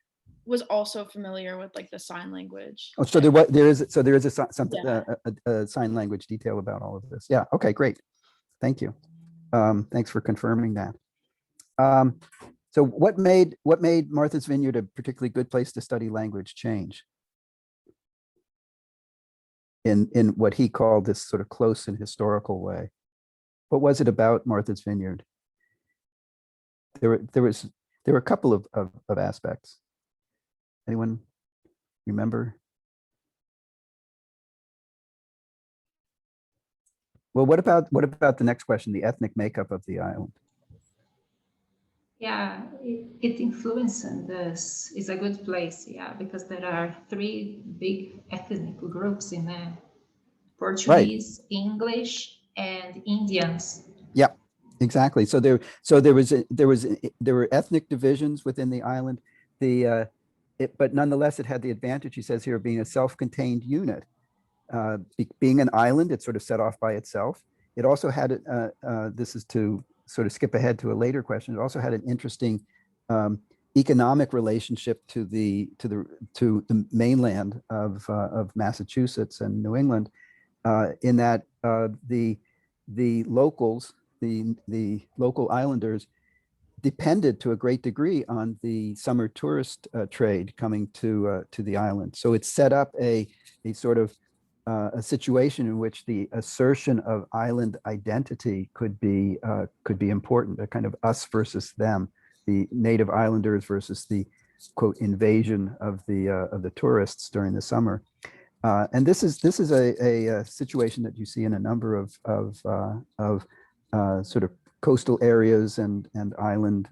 was also familiar with like the sign language. Oh, so there is something Yeah. a sign language detail about all of this. Yeah. Okay. Great. Thank you. Thanks for confirming that. So what made Martha's Vineyard a particularly good place to study language change? In what he called this sort of close and historical way. What was it about Martha's Vineyard? There were a couple of aspects. Anyone remember? Well, what about the next question, the ethnic makeup of the island? Yeah, it influences this. It's a good place, yeah, because there are 3 big ethnic groups in there: Portuguese, right, English, and Indians. Yeah, exactly. So there were ethnic divisions within the island. But nonetheless, it had the advantage, he says here, of being a self-contained unit. Being an island, it's sort of set off by itself. It also had, this is to sort of skip ahead to a later question, it also had an interesting economic relationship to the mainland of Massachusetts and New England, in that the locals, the local islanders, depended to a great degree on the summer tourist trade coming to the island. So it set up a sort of a situation in which the assertion of island identity could be important, a kind of us versus them, the native islanders versus the quote invasion of the tourists during the summer. And this is a situation that you see in a number of sort of coastal areas and island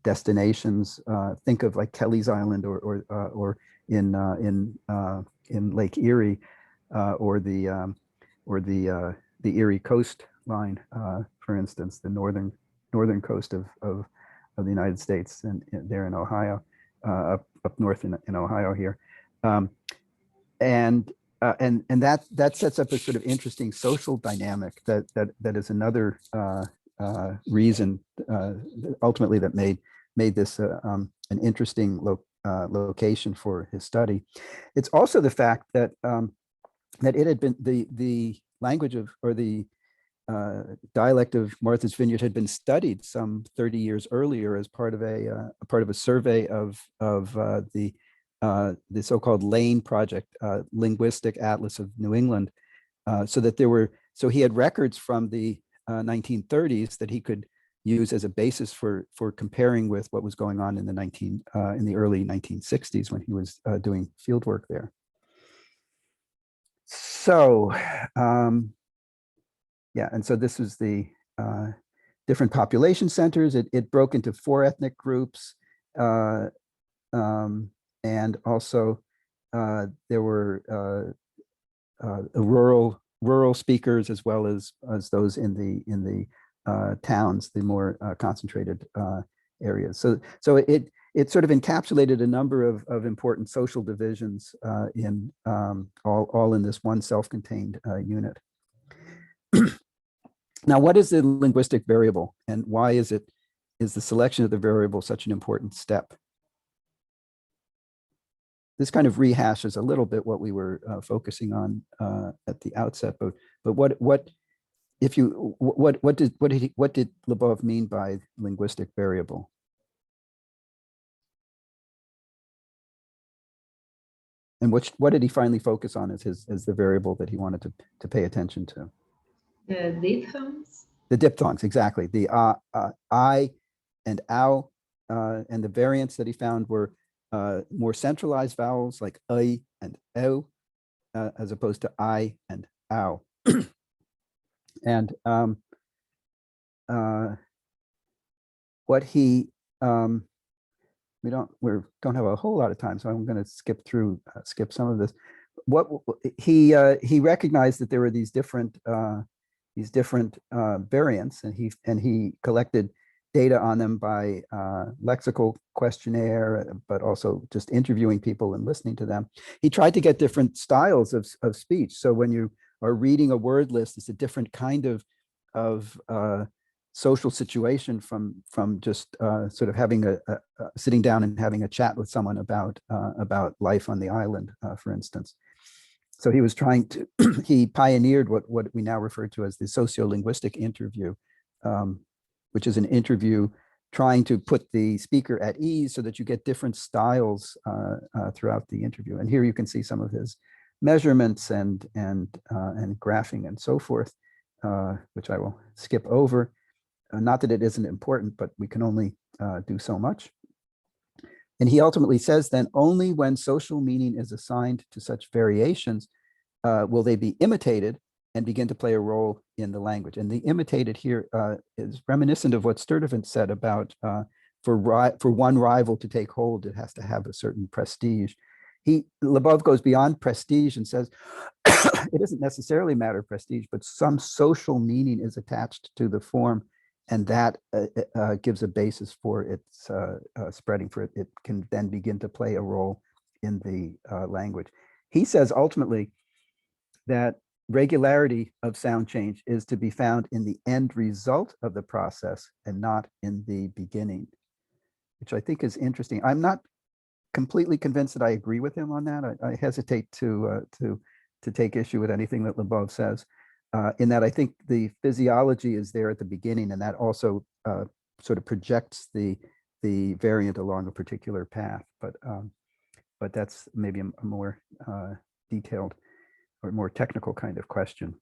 destinations. Think of like Kelly's Island or in Lake Erie, or the Erie coastline, for instance, the northern coast of the United States, and there in Ohio, up north in Ohio here. And that sets up a sort of interesting social dynamic that is another reason ultimately that made this an interesting location for his study. It's also the fact that that it had been the language of, or the dialect of Martha's Vineyard had been studied some 30 years earlier as part of a survey of the so-called LING project, Linguistic Atlas of New England, so he had records from the 1930s that he could use as a basis for comparing with what was going on in the early 1960s when he was doing field work there. So yeah, and so this was the different population centers. It broke into 4 ethnic groups, and also there were rural speakers as well as those in the towns, the more concentrated areas. So it sort of encapsulated a number of important social divisions in all in this one self-contained unit. Now, what is the linguistic variable, and why is the selection of the variable such an important step? This kind of rehashes a little bit what we were focusing on at the outset, but what did Lebov mean by linguistic variable? And what did he finally focus on as the variable that he wanted to pay attention to? The diphthongs. The diphthongs, exactly. The I and ow, and the variants that he found were more centralized vowels like I and O, as opposed to I and ow. And what he we don't have a whole lot of time, so I'm going to skip some of this. What he recognized that there were these different variants, and he collected data on them by lexical questionnaire, but also just interviewing people and listening to them. He tried to get different styles of speech. So when you are reading a word list, it's a different kind of social situation from just sort of having sitting down and having a chat with someone about life on the island, for instance. So he was trying to, he pioneered what we now refer to as the sociolinguistic interview, which is an interview trying to put the speaker at ease so that you get different styles throughout the interview. And here you can see some of his measurements and graphing and so forth, which I will skip over. Not that it isn't important, but we can only do so much. And he ultimately says then only when social meaning is assigned to such variations will they be imitated and begin to play a role in the language. And the imitated here is reminiscent of what Sturtevant said about for one rival to take hold, it has to have a certain prestige. Lebov goes beyond prestige and says it doesn't necessarily matter prestige, but some social meaning is attached to the form, and that gives a basis for its spreading, for it can then begin to play a role in the language. He says ultimately that regularity of sound change is to be found in the end result of the process and not in the beginning, which I think is interesting. I'm not completely convinced that I agree with him on that. I hesitate to take issue with anything that Lebov says. In that I think the physiology is there at the beginning, and that also sort of projects the variant along a particular path. But that's maybe a more detailed or more technical kind of question.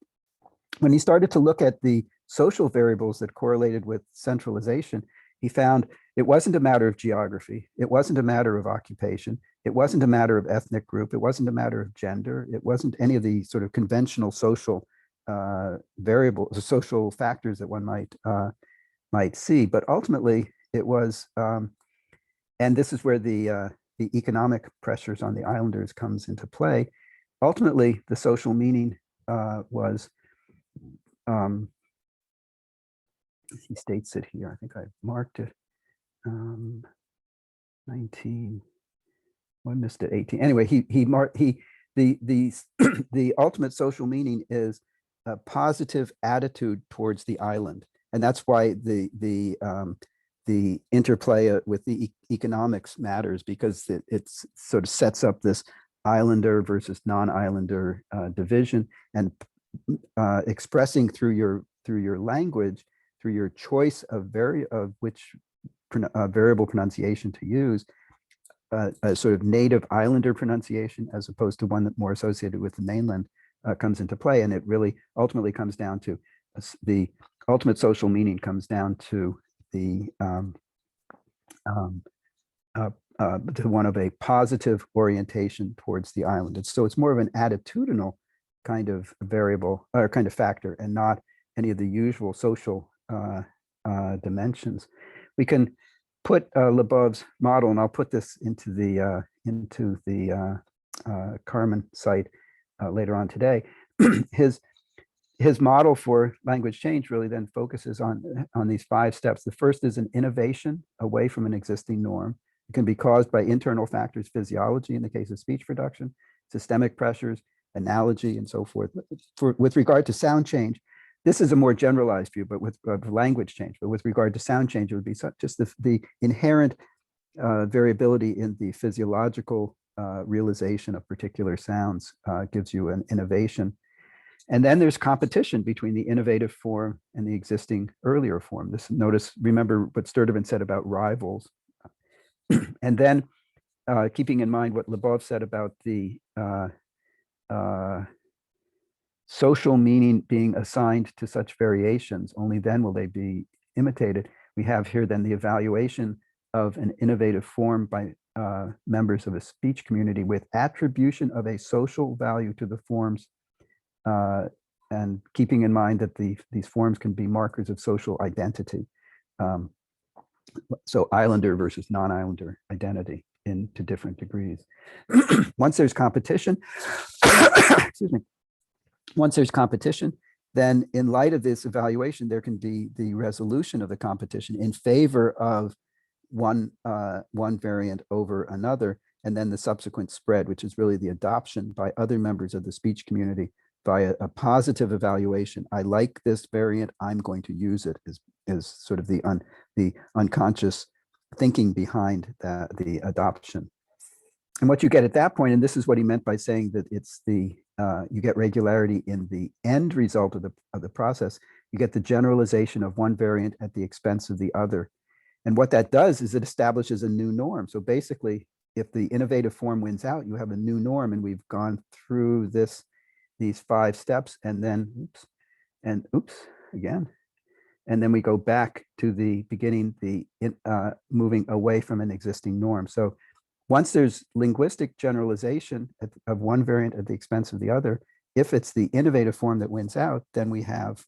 When he started to look at the social variables that correlated with centralization, he found it wasn't a matter of geography, it wasn't a matter of occupation, it wasn't a matter of ethnic group, it wasn't a matter of gender, it wasn't any of the sort of conventional social variables, social factors that one might see, but ultimately it was, and this is where the economic pressures on the islanders comes into play. Ultimately, the social meaning was, he states it here, I think I marked it, 19, I missed it, 18. Anyway, the ultimate social meaning is a positive attitude towards the island. And that's why the interplay with the economics matters, because it sort of sets up this islander versus non-islander division, and expressing through your language, through your choice of which variable pronunciation to use, a sort of native islander pronunciation as opposed to one that more associated with the mainland comes into play. And it really ultimately comes down to the ultimate social meaning comes down to the to one of a positive orientation towards the island. And so it's more of an attitudinal kind of variable or kind of factor, and not any of the usual social dimensions. We can put Lebov's model, and I'll put this into the Carmen site, later on today. His model for language change really then focuses on these 5 steps. The first is an innovation away from an existing norm. It can be caused by internal factors, physiology in the case of speech production, systemic pressures, analogy, and so forth. With regard to sound change, this is a more generalized view, but with language change. But with regard to sound change, it would be just the inherent variability in the physiological realization of particular sounds gives you an innovation. And then there's competition between the innovative form and the existing earlier form. Remember what Sturtevant said about rivals. And then keeping in mind what Lebov said about the social meaning being assigned to such variations, only then will they be imitated. We have here then the evaluation of an innovative form by members of a speech community with attribution of a social value to the forms, and keeping in mind that these forms can be markers of social identity. So islander versus non-islander identity to different degrees. Once there's competition, excuse me, once there's competition, then in light of this evaluation, there can be the resolution of the competition in favor of one variant over another, and then the subsequent spread, which is really the adoption by other members of the speech community via a positive evaluation. I like this variant, I'm going to use it, is sort of the unconscious thinking behind the adoption. And what you get at that point, and this is what he meant by saying that it's you get regularity in the end result of the process, you get the generalization of one variant at the expense of the other. And what that does is it establishes a new norm. So basically, if the innovative form wins out, you have a new norm, and we've gone through these 5 steps, and then oops again. And then we go back to the beginning, moving away from an existing norm. So once there's linguistic generalization of one variant at the expense of the other, if it's the innovative form that wins out, then we have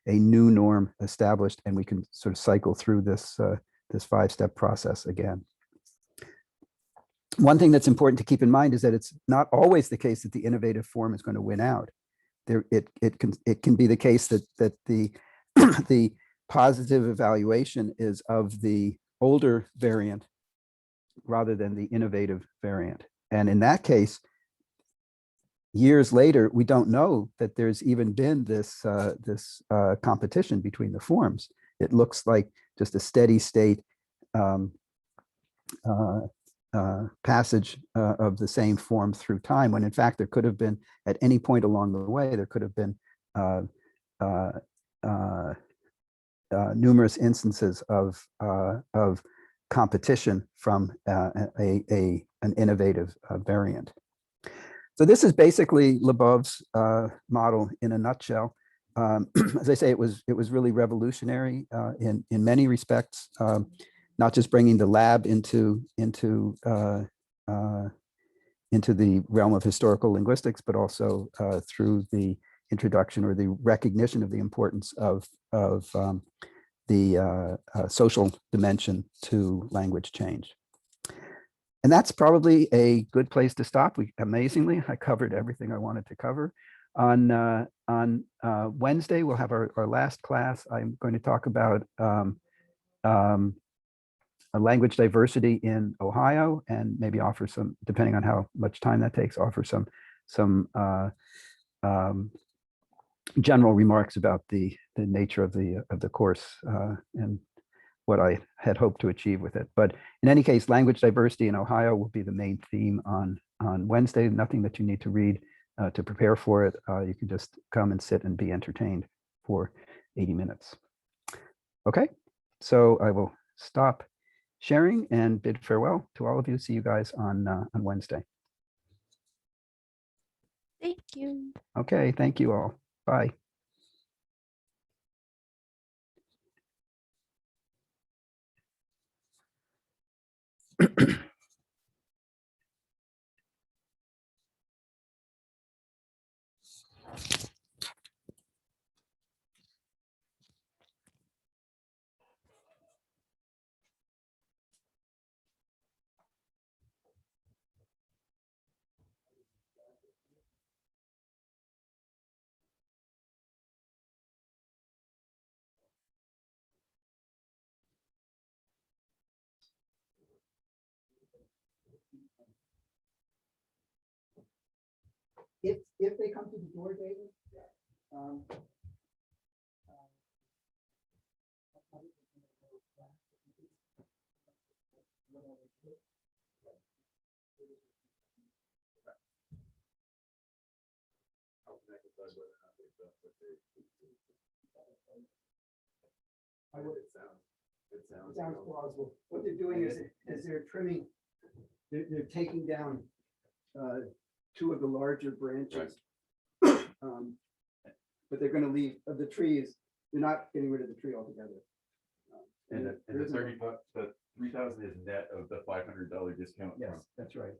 a new norm established, and we can sort of cycle through this 5-step process again. One thing that's important to keep in mind is that it's not always the case that the innovative form is going to win out. It can be the case that the the positive evaluation is of the older variant rather than the innovative variant. And in that case, years later, we don't know that there's even been this competition between the forms. It looks like just a steady state passage of the same form through time, when in fact there could have been, at any point along the way, there could have been numerous instances of competition from an innovative variant. So this is basically Lebov's model in a nutshell. As I say, it was really revolutionary in many respects, not just bringing the lab into the realm of historical linguistics, but also through the introduction or the recognition of the importance of the social dimension to language change. And that's probably a good place to stop. Amazingly, I covered everything I wanted to cover. On Wednesday, we'll have our last class. I'm going to talk about language diversity in Ohio, and maybe offer some, depending on how much time that takes, offer some general remarks about the nature of the course and what I had hoped to achieve with it. But in any case, language diversity in Ohio will be the main theme on Wednesday. Nothing that you need to read to prepare for it. You can just come and sit and be entertained for 80 minutes. Okay, so I will stop sharing and bid farewell to all of you. See you guys on Wednesday. Thank you. Okay, thank you all. Bye. If they come to the door, David, um, I would. It sounds plausible. What they're doing is they're trimming, they're taking down two of the larger branches. But they're going to leave the trees. They're not getting rid of the tree altogether. And the 30 bucks, the 3,000 is net of the $500 discount. Yes, that's right.